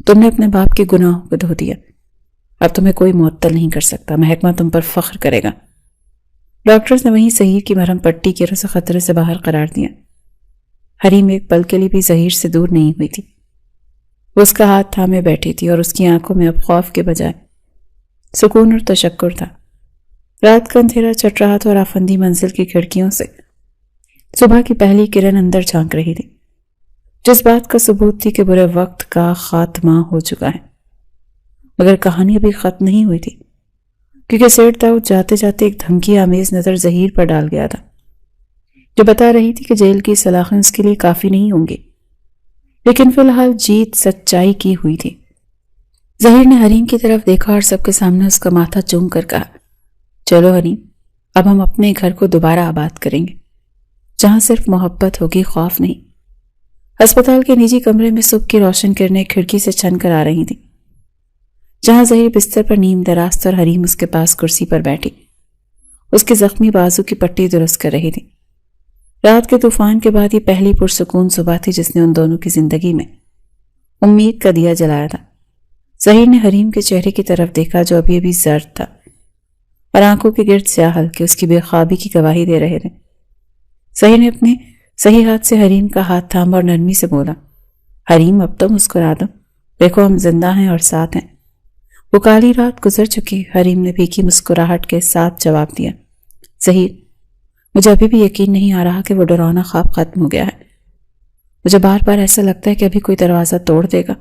تم نے اپنے باپ کے گناہوں کو دھو دیا۔ اب تمہیں کوئی معطل نہیں کر سکتا، محکمہ تم پر فخر کرے گا۔ ڈاکٹرز نے وہیں ظہیر کی مرہم پٹی کے روز خطرے سے باہر قرار دیا۔ حریم ایک پل کے لیے بھی ظہیر سے دور نہیں ہوئی تھی۔ وہ اس کا ہاتھ تھامے بیٹھی تھی اور اس کی آنکھوں میں اب خوف کے بجائے سکون اور تشکر تھا۔ رات کا اندھیرا چٹ رہا تھا اور آفندی منزل کی کھڑکیوں سے صبح کی پہلی کرن اندر جھانک رہی تھی، جس بات کا ثبوت تھی کہ برے وقت کا خاتمہ ہو چکا ہے۔ مگر کہانی ابھی ختم نہیں ہوئی تھی، کیونکہ سیٹھ داؤد جاتے جاتے ایک دھمکی آمیز نظر ظہیر پر ڈال گیا تھا، جو بتا رہی تھی کہ جیل کی سلاخیں اس کے لیے کافی نہیں ہوں گی، لیکن فی الحال جیت سچائی کی ہوئی تھی۔ ظہیر نے حریم کی طرف دیکھا اور سب کے سامنے اس کا ماتھا چوم کر کہا، چلو حریم، اب ہم اپنے گھر کو دوبارہ آباد کریں گے، جہاں صرف محبت ہوگی، خوف نہیں۔ ہسپتال کے نجی کمرے میں صبح کی روشن کرنے کھڑکی سے چھن کر آ رہی تھی، جہاں ظہیر بستر پر نیم دراز تھا اور حریم اس کے پاس کرسی پر بیٹھی اس کے زخمی بازو کی پٹی درست کر رہی تھی۔ رات کے طوفان کے بعد یہ پہلی پرسکون صبح تھی جس نے ان دونوں کی زندگی میں امید کا دیا جلایا تھا۔ ظہیر نے حریم کے چہرے کی طرف دیکھا جو ابھی ابھی زرد تھا اور آنکھوں کے گرد سیاہ حلقے اس کی بے خوابی کی گواہی دے رہے تھے۔ ظہیر نے اپنے صحیح ہاتھ سے حریم کا ہاتھ تھاما اور نرمی سے بولا، حریم اب تو مسکرا دو، دیکھو ہم زندہ ہیں اور ساتھ ہیں۔ وہ کالی رات گزر چکی، حریم نے پھیکی مسکراہٹ کے ساتھ جواب دیا، ظہیر، مجھے ابھی بھی یقین نہیں آ رہا کہ وہ ڈراؤنا خواب ختم ہو گیا ہے۔ مجھے بار بار ایسا لگتا ہے کہ ابھی کوئی دروازہ توڑ دے گا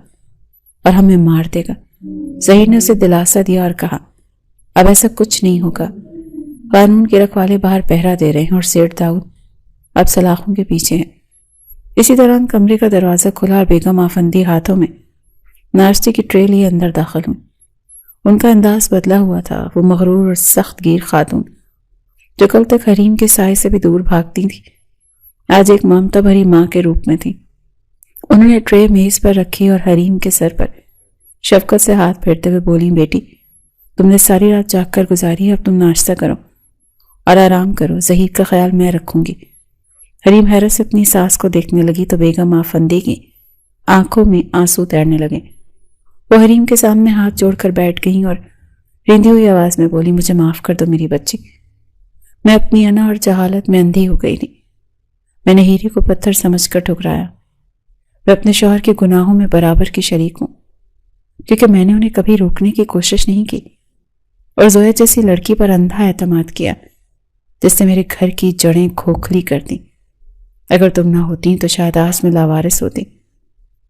اور ہمیں مار دے گا۔ ظہیر نے اسے دلاسا دیا اور کہا، اب ایسا کچھ نہیں ہوگا، قانون کے رکھوالے باہر پہرا دے رہے ہیں اور سیٹھ داؤد اب سلاخوں کے پیچھے ہیں۔ اسی دوران کمرے کا دروازہ کھلا اور بیگم آفندی ہاتھوں میں ناشتے کی ٹرے لیے اندر داخل ہوئی۔ ان کا انداز بدلا ہوا تھا، وہ مغرور اور سخت گیر خاتون جو کل تک حریم کے سائے سے بھی دور بھاگتی تھی، آج ایک ممتا بھری ماں کے روپ میں تھی۔ انہوں نے ٹرے میز پر رکھی اور حریم کے سر پر شفقت سے ہاتھ پھیرتے ہوئے بولی، بیٹی، تم نے ساری رات جاگ کر گزاری ہے، اب تم ناشتہ کرو اور آرام کرو، ظہیر کا خیال میں رکھوں گی۔ حریم حیرت سے اپنی ساس کو دیکھنے لگی تو بیگم آفندی کی آنکھوں میں آنسو تیرنے لگے۔ وہ حریم کے سامنے ہاتھ جوڑ کر بیٹھ گئیں اور رندی ہوئی آواز میں بولی، مجھے معاف کر دو میری بچی، میں اپنی انا اور جہالت میں اندھی ہو گئی تھی، میں نے ہیرے کو پتھر سمجھ کر ٹھکرایا، میں اپنے شوہر کے گناہوں میں برابر کی شریک ہوں، کیونکہ میں نے انہیں کبھی روکنے کی کوشش نہیں کی اور زویا جیسی لڑکی پر اندھا اعتماد کیا جس نے میرے گھر کی جڑیں کھوکھلی کر دیں۔ اگر تم نہ ہوتی تو شاید آج میں لاوارث ہوتی۔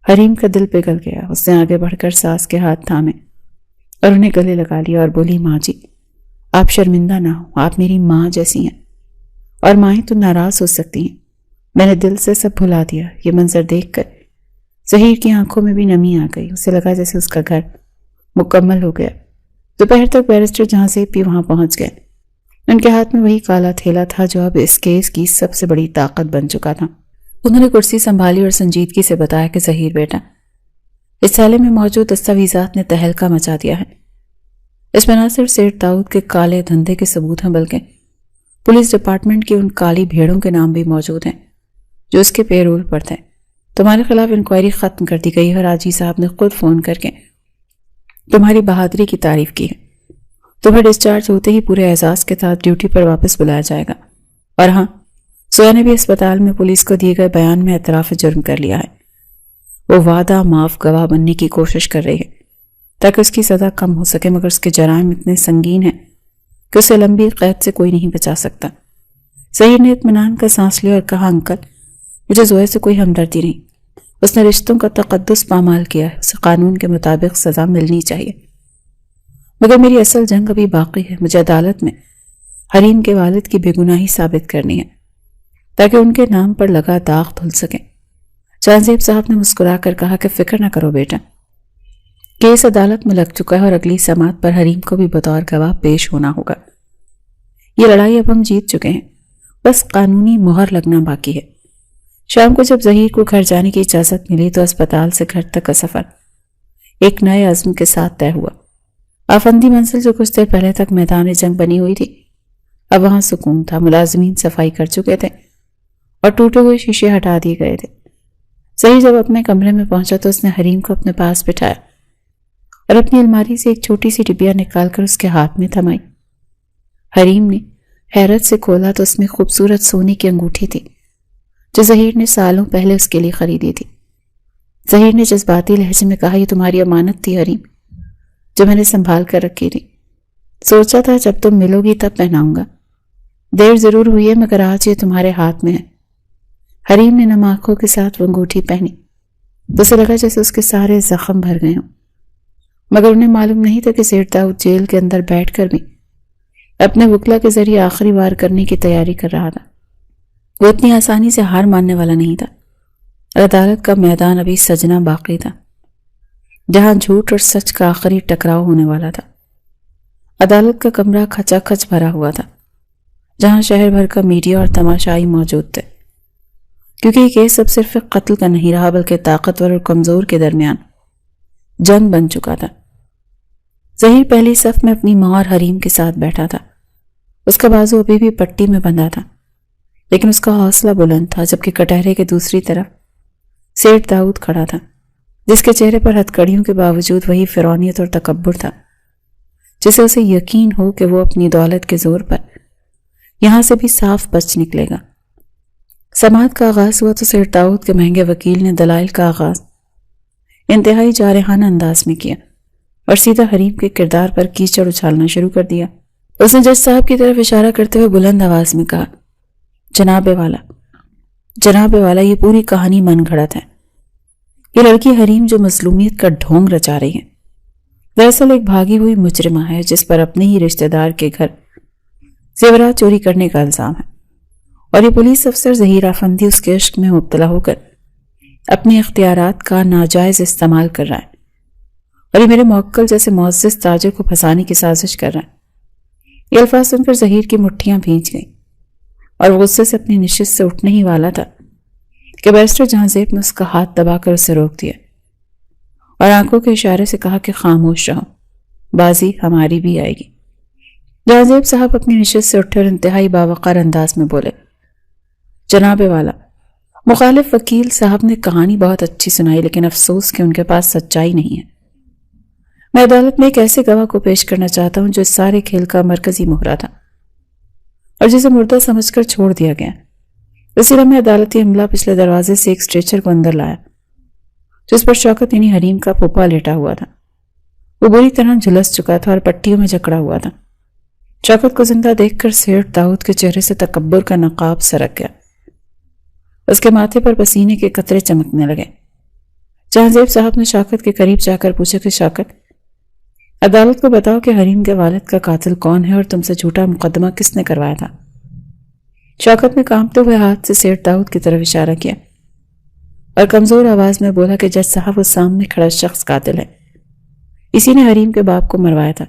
حریم کا دل پگھل گیا، اس نے آگے بڑھ کر ساس کے ہاتھ تھامے اور انہیں گلے لگا لیا اور بولی، ماں جی، آپ شرمندہ نہ ہو، آپ میری ماں جیسی ہیں، اور مائیں تو ناراض ہو سکتی ہیں، میں نے دل سے سب بھلا دیا۔ یہ منظر دیکھ کر ظہیر کی آنکھوں میں بھی نمی آ گئی، اسے لگا جیسے اس کا گھر مکمل ہو گیا۔ دوپہر تک بیرسٹر جہاں سے بھی وہاں پہنچ گئے۔ ان کے ہاتھ میں وہی کالا تھیلا تھا جو اب اس کیس کی سب سے بڑی طاقت بن چکا تھا۔ انہوں نے کرسی سنبھالی اور سنجیدگی سے بتایا کہ ظہیر بیٹا، اس تھیلے میں موجود دستاویزات نے تہلکہ مچا دیا ہے۔ اس میں نہ صرف سیٹھ داؤد کے کالے دھندے کے ثبوت ہیں بلکہ پولیس ڈپارٹمنٹ کی ان کالی بھیڑوں کے نام بھی موجود ہیں جو اس کے پے رول پر تھے۔ تمہارے خلاف انکوائری ختم کر دی گئی ہے اور آجی صاحب نے خود فون کر کے تمہاری بہادری کی تعریف کی ہے۔ تمہیں ڈسچارج ہوتے ہی پورے اعزاز کے ساتھ ڈیوٹی پر واپس بلایا جائے گا۔ اور ہاں، سویا نے بھی اسپتال میں پولیس کو دیے گئے بیان میں اعتراف جرم کر لیا ہے۔ وہ وعدہ معاف گواہ بننے کی کوشش کر رہی ہے تاکہ اس کی سزا کم ہو سکے، مگر اس کے جرائم اتنے سنگین ہیں کہ اسے لمبی قید سے کوئی نہیں بچا سکتا۔ ظہیر نے اطمینان کا سانس لیا اور کہا، انکل، مجھے زویا سے کوئی ہمدردی نہیں، اس نے رشتوں کا تقدس پامال کیا ہے، اسے قانون کے مطابق سزا ملنی چاہیے۔ مگر میری اصل جنگ ابھی باقی ہے، مجھے عدالت میں حریم کے والد کی بے گناہی ثابت کرنی ہے تاکہ ان کے نام پر لگا داغ دھل سکے۔ جہانزیب صاحب نے مسکرا کر کہا کہ فکر نہ کرو بیٹا، کیس عدالت میں لگ چکا ہے اور اگلی سماعت پر حریم کو بھی بطور گواہ پیش ہونا ہوگا۔ یہ لڑائی اب ہم جیت چکے ہیں، بس قانونی مہر لگنا باقی ہے۔ شام کو جب ظہیر کو گھر جانے کی اجازت ملی تو اسپتال سے گھر تک کا سفر ایک نئے عزم کے ساتھ طے ہوا۔ آفندی منزل جو کچھ دیر پہلے تک میدان جنگ بنی ہوئی تھی، اب وہاں سکون تھا، ملازمین صفائی کر چکے تھے اور ٹوٹے ہوئے شیشے ہٹا دیے گئے تھے۔ ظہیر جب اپنے کمرے میں پہنچا تو اس نے حریم کو اپنے پاس بٹھایا اور اپنی الماری سے ایک چھوٹی سی ڈبیا نکال کر اس کے ہاتھ میں تھمائی۔ حریم نے حیرت سے کھولا تو اس میں خوبصورت سونے کی انگوٹھی تھی جو ظہیر نے سالوں پہلے اس کے لیے خریدی تھی۔ ظہیر نے جذباتی لہجے میں کہا، یہ تمہاری امانت تھی حریم، جو میں نے سنبھال کر رکھی تھی۔ سوچا تھا جب تم ملو گی تب پہناؤں گا۔ دیر ضرور ہوئی ہے مگر آج یہ تمہارے ہاتھ میں ہے۔ حریم نے نم آنکھوں کے ساتھ وہ انگوٹھی پہنی تو اسے لگا جیسے اس کے سارے زخم بھر گئے ہوں، مگر انہیں معلوم نہیں تھا کہ سیٹ داؤد جیل کے اندر بیٹھ کر بھی اپنے وکلا کے ذریعے آخری وار کرنے کی تیاری کر رہا تھا۔ وہ اتنی آسانی سے ہار ماننے والا نہیں تھا۔ عدالت کا میدان ابھی سجنا باقی تھا، جہاں جھوٹ اور سچ کا آخری ٹکراؤ ہونے والا تھا۔ عدالت کا کمرہ کھچا کھچ بھرا ہوا تھا، جہاں شہر بھر کا میڈیا اور تماشائی موجود تھے، کیونکہ یہ کیس اب صرف ایک قتل کا نہیں رہا بلکہ طاقتور اور کمزور کے درمیان جنگ بن چکا تھا۔ ظہیر پہلی صف میں اپنی ماں اور حریم کے ساتھ بیٹھا تھا۔ اس کا بازو ابھی بھی پٹی میں بندھا تھا، لیکن اس کا حوصلہ بلند تھا، جبکہ کٹہرے کے دوسری طرف سیٹ داؤد کھڑا تھا، جس کے چہرے پر ہتھکڑیوں کے باوجود وہی فرعونیت اور تکبر تھا جسے اسے یقین ہو کہ وہ اپنی دولت کے زور پر یہاں سے بھی صاف بچ نکلے گا۔ سماعت کا آغاز ہوا تو سیٹ داؤد کے مہنگے وکیل نے دلائل کا آغاز انتہائی جارحانہ انداز میں کیا اور سیدھا حریم کے کردار پر کیچڑ اچھالنا شروع کر دیا۔ اس نے جج صاحب کی طرف اشارہ کرتے ہوئے بلند آواز میں کہا، جناب والا، یہ پوری کہانی من گھڑت ہے۔ یہ لڑکی حریم جو مظلومیت کا ڈھونگ رچا رہی ہے، دراصل ایک بھاگی ہوئی مجرمہ ہے جس پر اپنے ہی رشتہ دار کے گھر زیورات چوری کرنے کا الزام ہے، اور یہ پولیس افسر ظہیر آفندی اس کے عشق میں مبتلا ہو کر اپنے اختیارات کا ناجائز استعمال کر رہا ہے، اور یہ میرے موکل جیسے معزز تاجر کو پھنسانے کی سازش کر رہا ہے۔ یہ الفاظ سن کر ظہیر کی مٹھیاں بھیج گئیں اور وہ غصے سے اپنی نشست سے اٹھنے ہی والا تھا کہ بیرسٹر جہانزیب نے اس کا ہاتھ دبا کر اسے روک دیا اور آنکھوں کے اشارے سے کہا کہ خاموش رہو، بازی ہماری بھی آئے گی۔ جہانزیب صاحب اپنی نشست سے اٹھے اور انتہائی باوقار انداز میں بولے، جناب والا، مخالف وکیل صاحب نے کہانی بہت اچھی سنائی، لیکن افسوس کہ ان کے پاس سچائی نہیں ہے۔ میں عدالت میں ایک ایسے گواہ کو پیش کرنا چاہتا ہوں جو اس سارے کھیل کا مرکزی مہرہ تھا اور جسے مردہ سمجھ کر چھوڑ دیا گیا۔ اسی لیے میں عدالتی عملہ پچھلے دروازے سے ایک اسٹریچر کو اندر لایا جس پر شوکت یعنی حریم کا پھوپھا لیٹا ہوا تھا۔ وہ بری طرح جھلس چکا تھا اور پٹیوں میں جکڑا ہوا تھا۔ شوکت کو زندہ دیکھ کر سیٹ داؤد کے چہرے سے تکبر کا نقاب سرک گیا۔ اس کے ماتھے پر پسینے کے قطرے چمکنے لگے۔ جہانزیب صاحب نے شوکت کے قریب جا کر پوچھا کہ شوکت، عدالت کو بتاؤ کہ حریم کے والد کا قاتل کون ہے اور تم سے جھوٹا مقدمہ کس نے کروایا تھا۔ شوکت نے کانپتے ہوئے ہاتھ سے سیٹ داؤد کی طرف اشارہ کیا اور کمزور آواز میں بولا کہ جج صاحب، وہ سامنے کھڑا شخص قاتل ہے۔ اسی نے حریم کے باپ کو مروایا تھا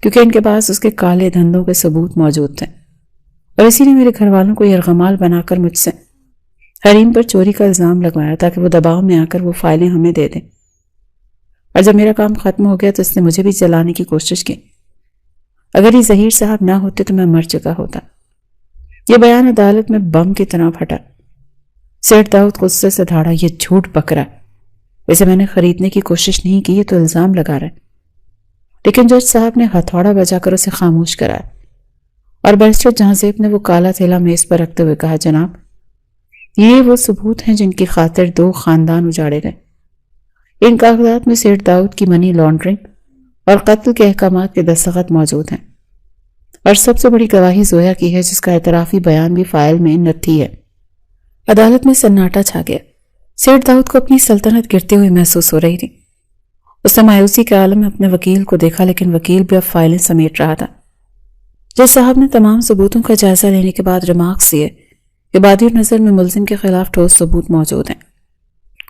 کیونکہ ان کے پاس اس کے کالے دھندوں کے ثبوت موجود تھے، اور اسی نے میرے گھر والوں کو یرغمال بنا کر مجھ سے حریم پر چوری کا الزام لگوایا تاکہ وہ دباؤ میں آ کر وہ فائلیں ہمیں دے دیں، اور جب میرا کام ختم ہو گیا تو اس نے مجھے بھی جلانے کی کوشش کی۔ اگر یہ ظہیر صاحب نہ ہوتے تو میں مر چکا ہوتا۔ یہ بیان عدالت میں بم کی طرح پھٹا۔ سیٹ داؤد غصے سے دھاڑا، یہ جھوٹ بکرا، اسے میں نے خریدنے کی کوشش نہیں کی، یہ تو الزام لگا رہا ہے۔ لیکن جج صاحب نے ہتھوڑا بجا کر اسے خاموش کرایا اور بیرسٹر جہانزیب نے وہ کالا تھیلا میز پر رکھتے ہوئے کہا، جناب، یہ وہ ثبوت ہیں جن کی خاطر 2 خاندان اجاڑے گئے۔ ان کاغذات میں سیٹ داؤد کی منی لانڈرنگ اور قتل کے احکامات کے دستخط موجود ہیں، اور سب سے بڑی گواہی زویا کی ہے جس کا اعترافی بیان بھی فائل میں نتھی ہے۔ عدالت میں سناٹا چھا گیا۔ سیٹ داؤد کو اپنی سلطنت گرتے ہوئے محسوس ہو رہی تھی۔ اس نے مایوسی کے عالم میں اپنے وکیل کو دیکھا، لیکن وکیل بھی اب فائلیں سمیٹ رہا تھا۔ جج صاحب نے تمام ثبوتوں کا جائزہ لینے کے بعد ریمارکس دیے کہ بادی نظر میں ملزم کے خلاف ٹھوس ثبوت موجود ہیں،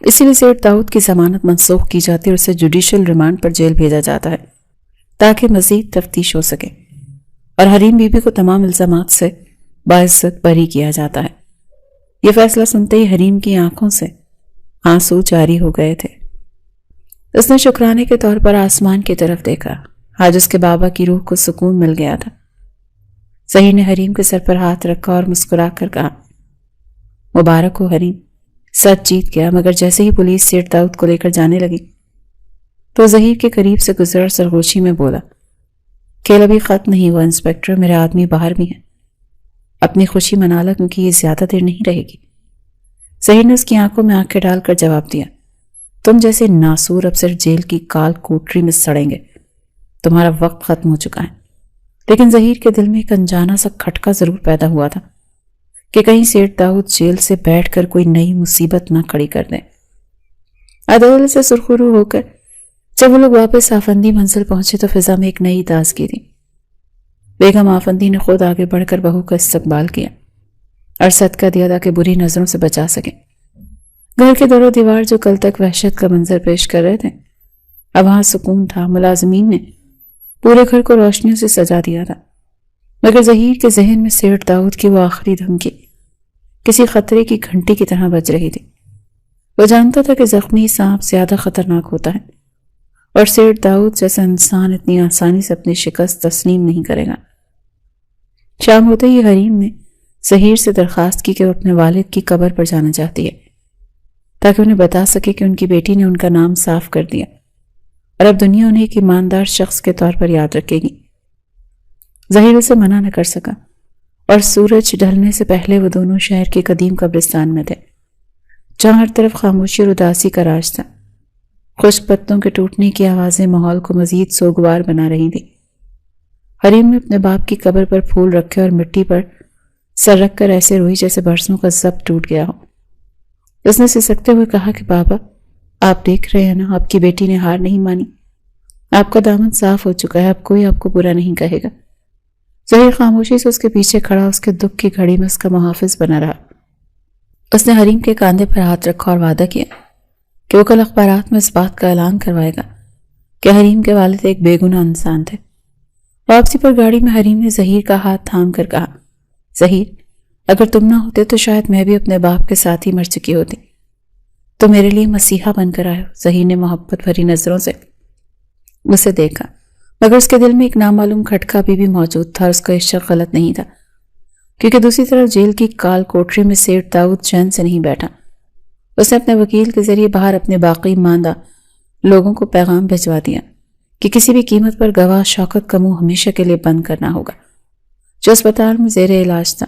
اسی لیے سیٹ داؤد کی ضمانت منسوخ کی جاتی ہے اور اسے جوڈیشل ریمانڈ پر جیل بھیجا جاتا ہے تاکہ مزید تفتیش ہو سکے، اور حریم بی بی کو تمام الزامات سے باعزت بری کیا جاتا ہے۔ یہ فیصلہ سنتے ہی حریم کی آنکھوں سے آنسو جاری ہو گئے تھے۔ اس نے شکرانے کے طور پر آسمان کی طرف دیکھا۔ آج اس کے بابا کی روح کو سکون مل گیا تھا۔ ظہیر نے حریم کے سر پر ہاتھ رکھا اور مسکرا کر کہا، مبارک ہو حریم، سچ جیت گیا۔ مگر جیسے ہی پولیس سیٹ داؤد کو لے کر جانے لگی تو ظہیر کے قریب سے گزر سرگوشی میں بولا، کھیل ابھی ختم نہیں ہوا انسپکٹر، میرے آدمی باہر بھی ہیں، اپنی خوشی منا لا کیونکہ یہ زیادہ دیر نہیں رہے گی۔ ظہیر نے اس کی آنکھوں میں آنکھیں ڈال کر جواب دیا، تم جیسے ناسور اب صرف جیل کی کال کوٹری میں سڑیں گے، تمہارا وقت ختم ہو چکا ہے۔ لیکن ظہیر کے دل میں ایک انجانا سا کھٹکا ضرور پیدا ہوا تھا کہ کہیں سیٹھ داؤد جیل سے بیٹھ کر کوئی نئی مصیبت نہ کھڑی کر دیں۔ عدالت سے سرخرو ہو کر جب وہ لوگ واپس آفندی منزل پہنچے تو فضا میں ایک نئی تازگی تھی۔ بیگم آفندی نے خود آگے بڑھ کر بہو کا استقبال کیا اور صدقہ دیا تاکہ بری نظروں سے بچا سکیں۔ گھر کے در و دیوار جو کل تک وحشت کا منظر پیش کر رہے تھے، اب وہاں سکون تھا۔ ملازمین نے پورے گھر کو روشنیوں سے سجا دیا تھا، مگر ظہیر کے ذہن میں سیٹھ داؤد کی وہ آخری دھمکی کسی خطرے کی گھنٹی کی طرح بج رہی تھی۔ وہ جانتا تھا کہ زخمی سانپ زیادہ خطرناک ہوتا ہے اور سیٹھ داؤد جیسا انسان اتنی آسانی سے اپنی شکست تسلیم نہیں کرے گا۔ شام ہوتے ہی حریم نے ظہیر سے درخواست کی کہ وہ اپنے والد کی قبر پر جانا چاہتی ہے تاکہ انہیں بتا سکے کہ ان کی بیٹی نے ان کا نام صاف کر دیا اور اب دنیا انہیں ایک ایماندار شخص کے طور پر یاد رکھے گی۔ ظہیر اسے منع نہ کر سکا اور سورج ڈھلنے سے پہلے وہ دونوں شہر کے قدیم قبرستان میں تھے جہاں ہر طرف خاموشی اور اداسی کا راج تھا۔ خشک پتوں کے ٹوٹنے کی آوازیں ماحول کو مزید سوگوار بنا رہی تھی۔ حریم نے اپنے باپ کی قبر پر پھول رکھے اور مٹی پر سر رکھ کر ایسے روئی جیسے برسوں کا ضبط ٹوٹ گیا ہو۔ اس نے سسکتے ہوئے کہا کہ بابا، آپ دیکھ رہے ہیں نا، آپ کی بیٹی نے ہار نہیں مانی، آپ کا دامن صاف ہو چکا ہے، اب کوئی آپ کو برا نہیں کہے گا۔ ظہیر خاموشی سے اس کے پیچھے کھڑا اس کے دکھ کی گھڑی میں اس کا محافظ بنا رہا۔ اس نے حریم کے کاندھے پر ہاتھ رکھا اور وعدہ کیا کہ وہ کل اخبارات میں اس بات کا اعلان کروائے گا کہ حریم کے والد ایک بے گناہ انسان تھے۔ واپسی پر گاڑی میں حریم نے ظہیر کا ہاتھ تھام کر کہا، ظہیر، اگر تم نہ ہوتے تو شاید میں بھی اپنے باپ کے ساتھ ہی مر چکی ہوتی، تو میرے لیے مسیحا بن کر آئے ہو۔ ظہیر نے محبت بھری نظروں سے اسے دیکھا، مگر اس کے دل میں ایک نامعلوم کھٹکا بھی موجود تھا اور اس کا عشق غلط نہیں تھا، کیونکہ دوسری طرف جیل کی کال کوٹری میں سیٹھ داؤد چین سے نہیں بیٹھا۔ اس نے اپنے وکیل کے ذریعے باہر اپنے باقی ماندہ لوگوں کو پیغام بھجوا دیا کہ کسی بھی قیمت پر گواہ شوکت کا منہ ہمیشہ کے لیے بند کرنا ہوگا، جو اسپتال میں زیر علاج تھا،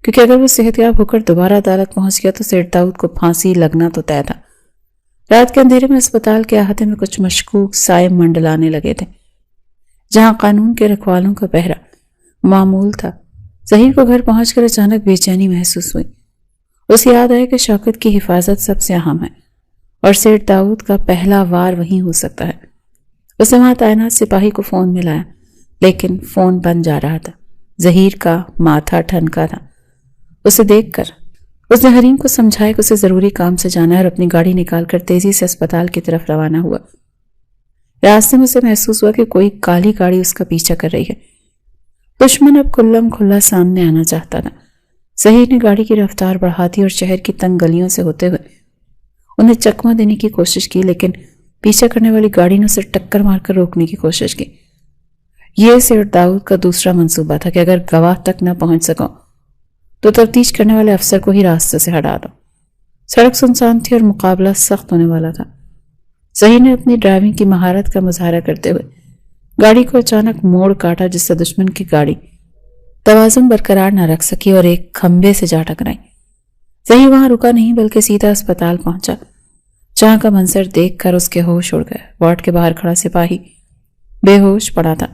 کیونکہ اگر وہ صحت یاب ہو کر دوبارہ عدالت پہنچ گیا تو سیٹھ داؤد کو پھانسی لگنا تو طے تھا۔ رات کے اندھیرے میں اسپتال کے احاطے میں کچھ مشکوک سائے منڈلانے لگے تھے، جہاں قانون کے رکھوالوں کا پہرا معمول تھا۔ ظہیر کو گھر پہنچ کر اچانک بے چینی محسوس ہوئی۔ اسے یاد آیا کہ شوکت کی حفاظت سب سے اہم ہے اور سیٹھ داؤد کا پہلا وار وہیں ہو سکتا ہے۔ اس نے وہاں تعینات سپاہی کو فون ملایا، لیکن فون بند جا رہا تھا۔ ظہیر کا ماتھا ٹھنکا تھا۔ اسے دیکھ کر اس نے حریم کو سمجھایا کہ اسے ضروری کام سے جانا ہے اور اپنی گاڑی نکال کر تیزی سے اسپتال کی طرف روانہ ہوا۔ راستے میں اسے محسوس ہوا کہ کوئی کالی گاڑی اس کا پیچھا کر رہی ہے۔ دشمن اب کھلم کھلا سامنے آنا چاہتا تھا۔ ظہیر نے گاڑی کی رفتار بڑھا دی اور شہر کی تنگ گلیوں سے ہوتے ہوئے انہیں چکمہ دینے کی کوشش کی، لیکن پیچھا کرنے والی گاڑی نے اسے ٹکر مار کر روکنے کی کوشش کی۔ یہ سیٹھ داؤد کا دوسرا منصوبہ تھا کہ اگر گواہ تک نہ پہنچ سکو تو تفتیش کرنے والے افسر کو ہی راستے سے ہٹا دو۔ سڑک سنسان تھی اور مقابلہ سخت ہونے والا تھا۔ ظہیر نے اپنی ڈرائیونگ کی مہارت کا مظاہرہ کرتے ہوئے گاڑی کو اچانک موڑ کاٹا، جس سے دشمن کی گاڑی توازن برقرار نہ رکھ سکی اور ایک کھمبے سے جا ٹکرائی۔ ظہیر وہاں رکا نہیں بلکہ سیدھا اسپتال پہنچا، جہاں کا منظر دیکھ کر اس کے ہوش اڑ گئے۔ وارڈ کے باہر کھڑا سپاہی بے ہوش پڑا تھا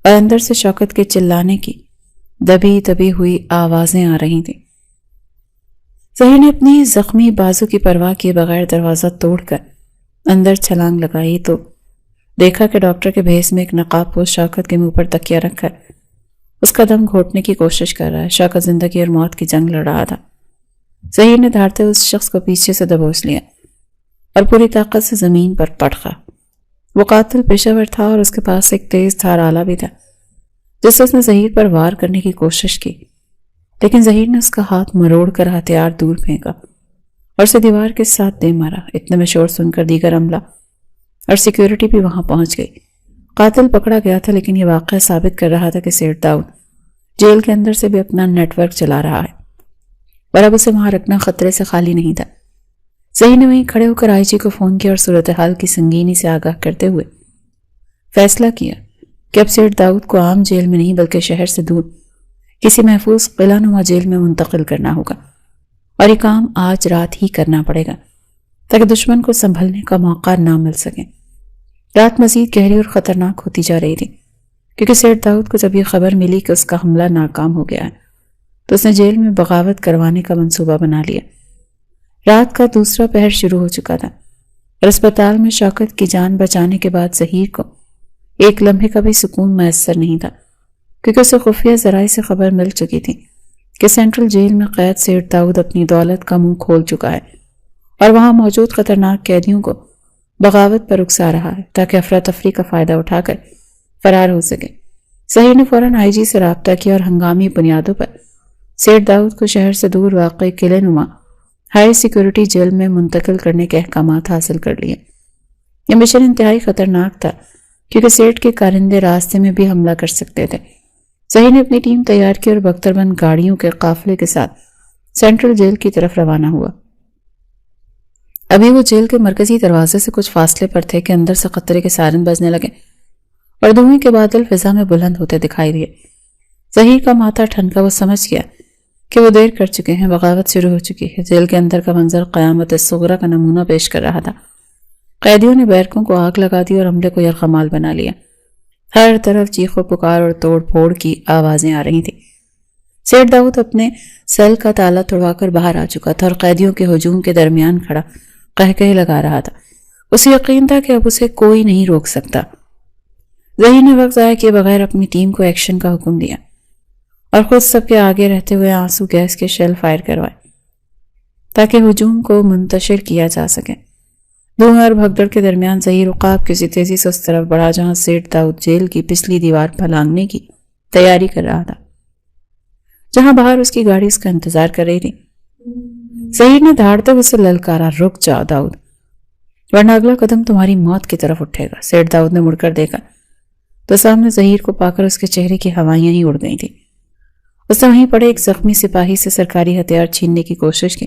اور اندر سے شوکت کے چلانے کی دبی دبی ہوئی آوازیں آ رہی تھیں۔ ظہیر نے اپنی زخمی بازو کی پرواہ کیے بغیر دروازہ توڑ کر اندر چھلانگ لگائی تو دیکھا کہ ڈاکٹر کے بھیس میں ایک نقاب پوش شوکت کے منہ پر تکیہ رکھ کر اس کا دم گھوٹنے کی کوشش کر رہا ہے۔ شوکت زندگی اور موت کی جنگ لڑ رہا تھا۔ ظہیر نے دھاڑتے اس شخص کو پیچھے سے دبوچ لیا اور پوری طاقت سے زمین پر پٹخا۔ وہ قاتل پیشہ ور تھا اور اس کے پاس ایک تیز دھار آلہ بھی تھا، جس سے اس نے ظہیر پر وار کرنے کی کوشش کی، لیکن ظہیر نے اس کا ہاتھ مروڑ کر ہتھیار دور پھینکا اور اسے دیوار کے ساتھ دے مارا۔ اتنے میں شور سن کر دیگر عملہ اور سیکیورٹی بھی وہاں پہنچ گئی۔ قاتل پکڑا گیا تھا، لیکن یہ واقعہ ثابت کر رہا تھا کہ سیٹھ داؤد جیل کے اندر سے بھی اپنا نیٹ ورک چلا رہا ہے اور اب اسے وہاں رکھنا خطرے سے خالی نہیں تھا۔ ظہیر نے وہیں کھڑے ہو کر آئی جی کو فون کیا اور صورتحال کی سنگینی سے آگاہ کرتے ہوئے فیصلہ کیا کہ اب سیٹ داؤد کو عام جیل میں نہیں بلکہ شہر سے دور کسی محفوظ قلعہ نما جیل میں منتقل کرنا ہوگا، اور یہ کام آج رات ہی کرنا پڑے گا تاکہ دشمن کو سنبھلنے کا موقع نہ مل سکے۔ رات مزید گہری اور خطرناک ہوتی جا رہی تھی کیونکہ سیٹ داؤد کو جب یہ خبر ملی کہ اس کا حملہ ناکام ہو گیا ہے تو اس نے جیل میں بغاوت کروانے کا منصوبہ بنا لیا۔ رات کا دوسرا پہر شروع ہو چکا تھا اور اسپتال میں شوکت کی جان بچانے کے بعد ظہیر کو ایک لمحے کا بھی سکون میسر نہیں تھا، کیونکہ اسے خفیہ ذرائع سے خبر مل چکی تھی کہ سینٹرل جیل میں قید سیٹ داؤد اپنی دولت کا منہ کھول چکا ہے اور وہاں موجود خطرناک قیدیوں کو بغاوت پر اکسا رہا ہے تاکہ افراتفری کا فائدہ اٹھا کر فرار ہو سکے۔ ظہیر نے فوراً آئی جی سے رابطہ کیا اور ہنگامی بنیادوں پر سیٹ داؤد کو شہر سے دور واقع قلعہ نما ہائی سیکیورٹی جیل میں منتقل کرنے کے احکامات حاصل کر لیے۔ یہ مشن انتہائی خطرناک تھا کیونکہ سیٹ کے کارندے راستے میں بھی حملہ کر سکتے تھے۔ ظہیر نے اپنی ٹیم تیار کی اور بختربند گاڑیوں کے قافلے کے ساتھ سینٹرل جیل کی طرف روانہ ہوا۔ ابھی وہ جیل کے مرکزی دروازے سے کچھ فاصلے پر تھے کہ اندر سے خطرے کے سائرن بجنے لگے اور دھوئیں کے بادل فضا میں بلند ہوتے دکھائی دیے۔ ظہیر کا ماتھا ٹھنکا، وہ سمجھ گیا کہ وہ دیر کر چکے ہیں، بغاوت شروع ہو چکی ہے۔ جیل کے اندر کا منظر قیامت صغریٰ کا نمونہ پیش کر رہا تھا۔ قیدیوں نے بیرکوں کو آگ لگا دی اور حملے کو یرغمال بنا لیا۔ ہر طرف چیخ و پکار اور توڑ پھوڑ کی آوازیں آ رہی تھیں۔ سیٹ داؤد اپنے سیل کا تالا توڑوا کر باہر آ چکا تھا اور قیدیوں کے ہجوم کے درمیان کھڑا قہقہے لگا رہا تھا۔ اسے یقین تھا کہ اب اسے کوئی نہیں روک سکتا۔ ظہیر نے وقت ضائع کیے بغیر اپنی ٹیم کو ایکشن کا حکم دیا اور خود سب کے آگے رہتے ہوئے آنسو گیس کے شیل فائر کروائے تاکہ ہجوم کو منتشر کیا جا سکے۔ دھوئیں اور بھگدڑ کے درمیان ظہیر عقاب کسی تیزی سے اس طرف بڑھا جہاں سیٹ داؤد جیل کی پچھلی دیوار پھلانگنے کی تیاری کر رہا تھا، جہاں باہر اس کی گاڑی اس کا انتظار کر رہی تھی۔ ظہیر نے دھاڑتے ہوئے اسے للکارا، رک جاؤ داؤد، ورنہ اگلا قدم تمہاری موت کی طرف اٹھے گا۔ سیٹ داؤد نے مڑ کر دیکھا تو سامنے ظہیر کو پا کر اس کے چہرے کی ہوائیاں ہی اڑ گئی تھی۔ اس نے وہیں پڑے ایک زخمی سپاہی سے سرکاری ہتھیار چھیننے کی کوشش کی،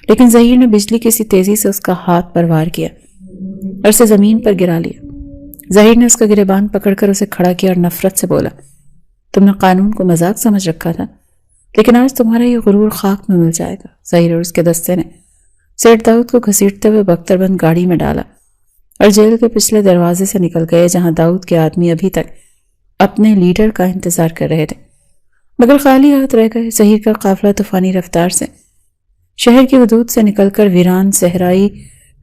لیکن ظہیر نے بجلی کی سی تیزی سے اس کا ہاتھ پر وار کیا اور اسے زمین پر گرا لیا۔ ظہیر نے اس کا گریبان پکڑ کر اسے کھڑا کیا اور نفرت سے بولا، تم نے قانون کو مذاق سمجھ رکھا تھا، لیکن آج تمہارا یہ غرور خاک میں مل جائے گا۔ ظہیر اور اس کے دستے نے سیٹ داؤد کو گھسیٹتے ہوئے بختربند گاڑی میں ڈالا اور جیل کے پچھلے دروازے سے نکل گئے جہاں داؤد کے آدمی ابھی تک اپنے لیڈر کا انتظار کر رہے تھے، مگر خالی ہاتھ رہ گئے۔ ظہیر کا قافلہ طوفانی رفتار سے شہر کی حدود سے نکل کر ویران صحرائی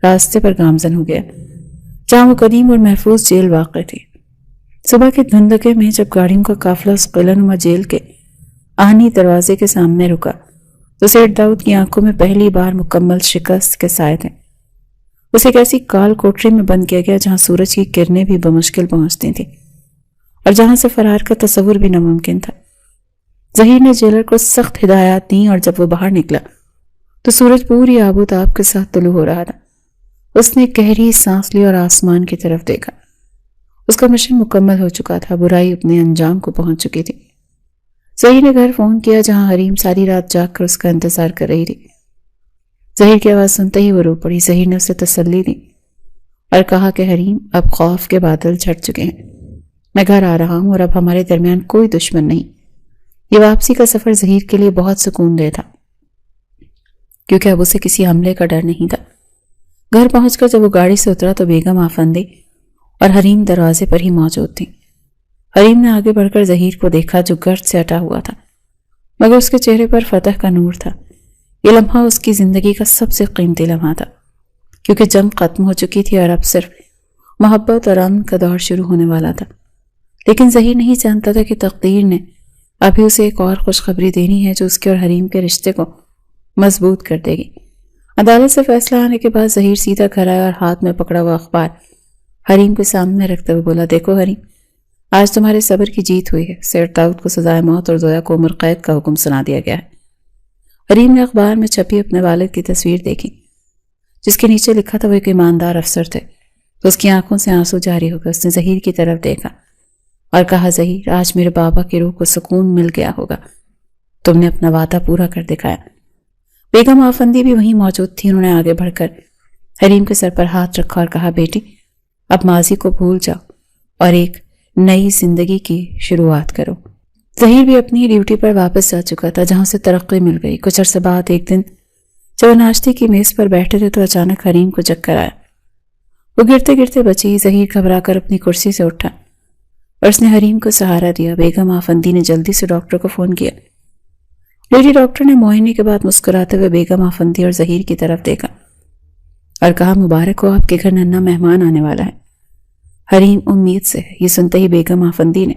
راستے پر گامزن ہو گیا جہاں وہ قدیم اور محفوظ جیل واقع تھی۔ صبح کے دھندکے میں جب گاڑیوں کا قافلہ اس قلعہ نما جیل کے آہنی دروازے کے سامنے رکا تو سیٹ داؤد کی آنکھوں میں پہلی بار مکمل شکست کے سائے تھے۔ اسے ایک ایسی کال کوٹری میں بند کیا گیا جہاں سورج کی کرنیں بھی بمشکل پہنچتی تھیں اور جہاں سے فرار کا تصور بھی ناممکن تھا۔ ظہیر نے جیلر کو سخت ہدایات دیں اور جب وہ باہر نکلا تو سورج پوری آب و تاب کے ساتھ طلوع ہو رہا تھا۔ اس نے گہری سانس لی اور آسمان کی طرف دیکھا۔ اس کا مشن مکمل ہو چکا تھا، برائی اپنے انجام کو پہنچ چکی تھی۔ ظہیر نے گھر فون کیا جہاں حریم ساری رات جاگ کر اس کا انتظار کر رہی تھی۔ ظہیر کی آواز سنتے ہی وہ رو پڑی۔ ظہیر نے اسے تسلی دی اور کہا کہ حریم، اب خوف کے بادل چھٹ چکے ہیں، میں گھر آ رہا ہوں اور اب ہمارے درمیان کوئی دشمن نہیں۔ یہ واپسی کا سفر ظہیر کے لیے بہت سکون دہ تھا کیونکہ اب اسے کسی حملے کا ڈر نہیں تھا۔ گھر پہنچ کر جب وہ گاڑی سے اترا تو بیگم آفندی اور حریم دروازے پر ہی موجود تھی۔ حریم نے آگے بڑھ کر ظہیر کو دیکھا جو گرد سے اٹا ہوا تھا، مگر اس کے چہرے پر فتح کا نور تھا۔ یہ لمحہ اس کی زندگی کا سب سے قیمتی لمحہ تھا کیونکہ جنگ ختم ہو چکی تھی اور اب صرف محبت اور امن کا دور شروع ہونے والا تھا۔ لیکن ظہیر نہیں جانتا تھا کہ تقدیر نے ابھی اسے ایک اور خوشخبری دینی ہے جو اس کے اور حریم کے رشتے کو مضبوط کر دے گی۔ عدالت سے فیصلہ آنے کے بعد ظہیر سیدھا گھر آیا اور ہاتھ میں پکڑا ہوا اخبار حریم کے سامنے رکھتے ہوئے بولا، دیکھو حریم، آج تمہارے صبر کی جیت ہوئی ہے۔ سیٹ داؤد کو سزائے موت اور زویا کو عمر قید کا حکم سنا دیا گیا ہے۔ حریم نے اخبار میں چھپی اپنے والد کی تصویر دیکھی جس کے نیچے لکھا تھا وہ ایک ایماندار افسر تھے، تو اس کی آنکھوں سے آنسو جاری ہو گئے۔ اس نے ظہیر کی طرف دیکھا اور کہا، ظہیر، آج میرے بابا کی روح کو سکون مل گیا ہوگا، تم نے اپنا وعدہ پورا کر دکھایا۔ بیگم آفندی بھی وہیں موجود تھی۔ انہوں نے آگے بڑھ کر حریم کے سر پر ہاتھ رکھا اور کہا، بیٹی اب ماضی کو بھول جاؤ اور ایک نئی زندگی کی شروعات کرو۔ ظہیر بھی اپنی ڈیوٹی پر واپس جا چکا تھا، جہاں سے ترقی مل گئی۔ کچھ عرصے بعد ایک دن جب وہ ناشتے کی میز پر بیٹھے تھے تو اچانک حریم کو چکر آیا۔ وہ گرتے گرتے بچی۔ ظہیر گھبرا کر اپنی کرسی سے اٹھا اور اس نے حریم کو سہارا دیا۔ بیگم آفندی نے جلدی سے ڈاکٹر کو فون کیا۔ لیڈی ڈاکٹر نے معائنے کے بعد مسکراتے ہوئے بیگم آفندی اور ظہیر کی طرف دیکھا اور کہا، مبارک ہو، آپ کے گھر ننھا مہمان آنے والا ہے۔ حریم امید سے یہ سنتے ہی بیگم آفندی نے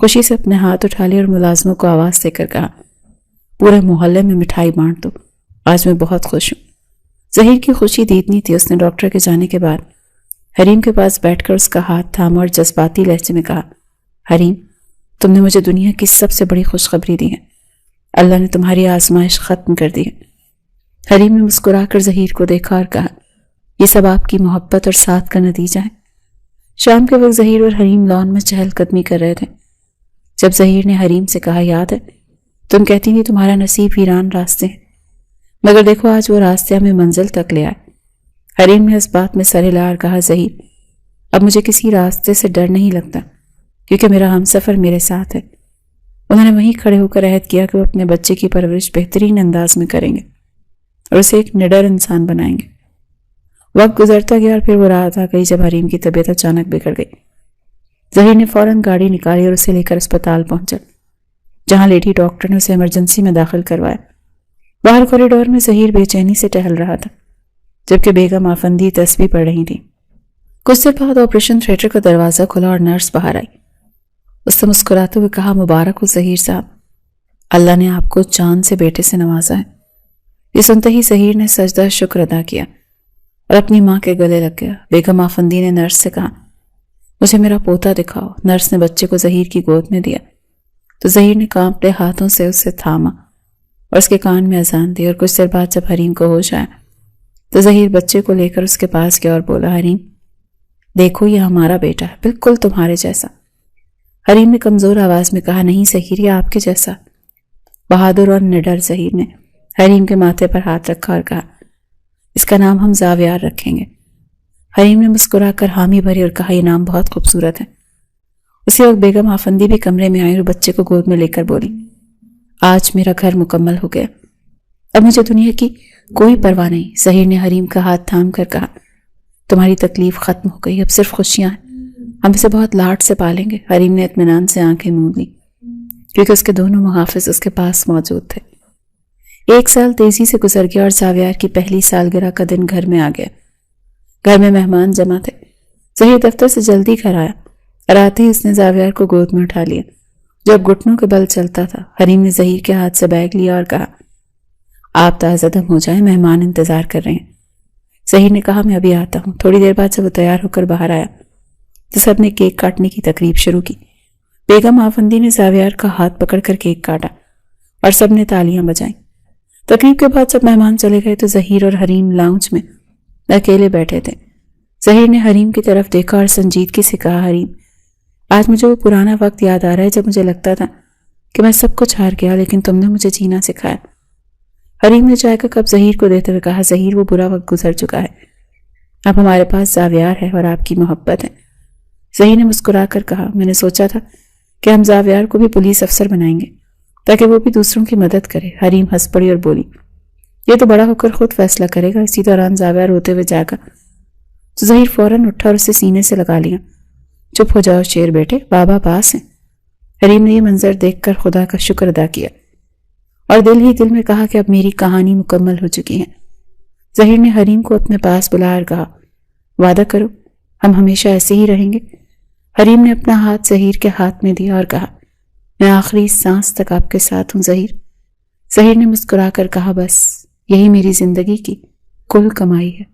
خوشی سے اپنے ہاتھ اٹھا لیے اور ملازموں کو آواز دے کر کہا، پورے محلے میں مٹھائی بانٹ دو، آج میں بہت خوش ہوں۔ ظہیر کی خوشی دیدنی تھی۔ اس نے ڈاکٹر کے جانے کے بعد حریم کے پاس بیٹھ کر اس کا ہاتھ تھاما اور جذباتی لہجے میں کہا، حریم تم نے مجھے دنیا کی سب سے بڑی خوشخبری دی ہے، اللہ نے تمہاری آزمائش ختم کر دی ہے۔ حریم نے مسکرا کر ظہیر کو دیکھا اور کہا، یہ سب آپ کی محبت اور ساتھ کا نتیجہ ہے۔ شام کے وقت ظہیر اور حریم لان میں چہل قدمی کر رہے تھے جب ظہیر نے حریم سے کہا، یاد ہے تم کہتی تھی تمہارا نصیب ویران راستے ہیں، مگر دیکھو آج وہ راستے ہمیں منزل تک لے آئے۔ حریم نے اس بات میں سر ہلا اور کہا، ظہیر اب مجھے کسی راستے سے ڈر نہیں لگتا کیونکہ میرا ہم سفر میرے ساتھ ہے۔ انہوں نے وہیں کھڑے ہو کر عہد کیا کہ وہ اپنے بچے کی پرورش بہترین انداز میں کریں گے اور اسے ایک نڈر انسان بنائیں گے۔ وقت گزرتا گیا اور پھر وہ رات آ گئی جب حریم کی طبیعت اچانک بگڑ گئی۔ ظہیر نے فوراً گاڑی نکالی اور اسے لے کر اسپتال پہنچا، جہاں لیڈی ڈاکٹر نے اسے ایمرجنسی میں داخل کروایا۔ باہر کوریڈور میں ظہیر بے چینی سے ٹہل رہا تھا جبکہ بیگم آفندی تسبیح پڑھ رہی تھی۔ کچھ دیر بعد آپریشن تھیٹر کا دروازہ کھلا اور نرس باہر آئی۔ اس نے مسکراتے ہوئے کہا، مبارک ہو ظہیر صاحب، اللہ نے آپ کو چاند سے بیٹے سے نوازا ہے۔ یہ سنتے ہی ظہیر نے سجدہ شکر ادا کیا اور اپنی ماں کے گلے لگ گیا۔ بیگم آفندی نے نرس سے کہا، مجھے میرا پوتا دکھاؤ۔ نرس نے بچے کو ظہیر کی گود میں دیا تو ظہیر نے کانپتے ہاتھوں سے اسے تھاما اور اس کے کان میں اذان دی، اور کچھ دیر بعد جب حریم کو ہوش آیا تو ظہیر بچے کو لے کر اس کے پاس گیا اور بولا، حریم دیکھو یہ ہمارا بیٹا ہے، بالکل تمہارے جیسا۔ حریم نے کمزور آواز میں کہا، نہیں ظہیر یہ آپ کے جیسا۔ بہادر اور نڈر ظہیر نے حریم کے ماتھے پر ہاتھ رکھا اور کہا، اس کا نام ہم زاویار رکھیں گے۔ حریم نے مسکرا کر حامی بھری اور کہا، یہ نام بہت خوبصورت ہے۔ اسی وقت بیگم آفندی بھی کمرے میں آئی اور بچے کو گود میں لے کر بولی، آج میرا گھر مکمل ہو گیا، اب مجھے دنیا کی کوئی پرواہ نہیں۔ ظہیر نے حریم کا ہاتھ تھام کر کہا، تمہاری تکلیف ختم ہو گئی، اب صرف خوشیاں ہیں، ہم اسے بہت لاڈ سے پالیں گے۔ حریم نے اطمینان سے آنکھیں موند لی کیونکہ اس کے دونوں محافظ اس کے پاس موجود تھے۔ 1 سال تیزی سے گزر گیا اور زاویار کی پہلی سالگرہ کا دن گھر میں آ گیا۔ گھر میں مہمان جمع تھے۔ ظہیر دفتر سے جلدی گھر آیا اور آتے ہی اس نے زاویار کو گود میں اٹھا لیا جو اب گھٹنوں کے بل چلتا تھا۔ حریم نے ظہیر کے ہاتھ سے بیگ لیا اور کہا، آپ تازہ دم ہو جائیں، مہمان انتظار کر رہے ہیں۔ ظہیر نے کہا، میں ابھی آتا ہوں۔ تھوڑی دیر بعد جب وہ تیار ہو کر باہر آیا تو سب نے کیک کاٹنے کی تقریب شروع کی۔ بیگم آفندی نے زاویار کا ہاتھ پکڑ کر کیک کاٹا اور سب نے تالیاں بجائیں۔ تقریب کے بعد جب مہمان چلے گئے تو ظہیر اور حریم لاؤنج میں اکیلے بیٹھے تھے۔ ظہیر نے حریم کی طرف دیکھا اور سنجیدگی سے کہا، حریم آج مجھے وہ پرانا وقت یاد آ رہا ہے جب مجھے لگتا تھا کہ میں سب کچھ ہار گیا لیکن تم نے مجھے جینا سکھایا۔ حریم نے چائے کا کپ ظہیر کو دیتے ہوئے کہا، ظہیر وہ برا وقت گزر چکا ہے، اب ہمارے پاس زاویار ہے اور آپ کی محبت ہے۔ ظہیر نے مسکرا کر کہا، میں نے سوچا تھا کہ ہم زاویار کو بھی پولیس افسر بنائیں گے تاکہ وہ بھی دوسروں کی مدد کرے۔ حریم ہنس پڑی اور بولی، یہ تو بڑا ہو کر خود فیصلہ کرے گا۔ اسی دوران زاویار ہوتے ہوئے جاگا تو ظہیر فوراً اٹھا اور اسے سینے سے لگا لیا۔ چپ ہو جاؤ شیر بیٹے، بابا پاس ہیں۔ حریم نے یہ منظر دیکھ کر خدا کا شکر ادا کیا اور دل ہی دل میں کہا کہ اب میری کہانی مکمل ہو چکی ہے۔ ظہیر نے حریم کو اپنے پاس بلایا اور کہا، وعدہ کرو ہم ہمیشہ ایسے ہی رہیں گے۔ حریم نے اپنا ہاتھ ظہیر کے ہاتھ میں دیا اور کہا، میں آخری سانس تک آپ کے ساتھ ہوں ظہیر۔ ظہیر نے مسکرا کر کہا، بس یہی میری زندگی کی کل کمائی ہے۔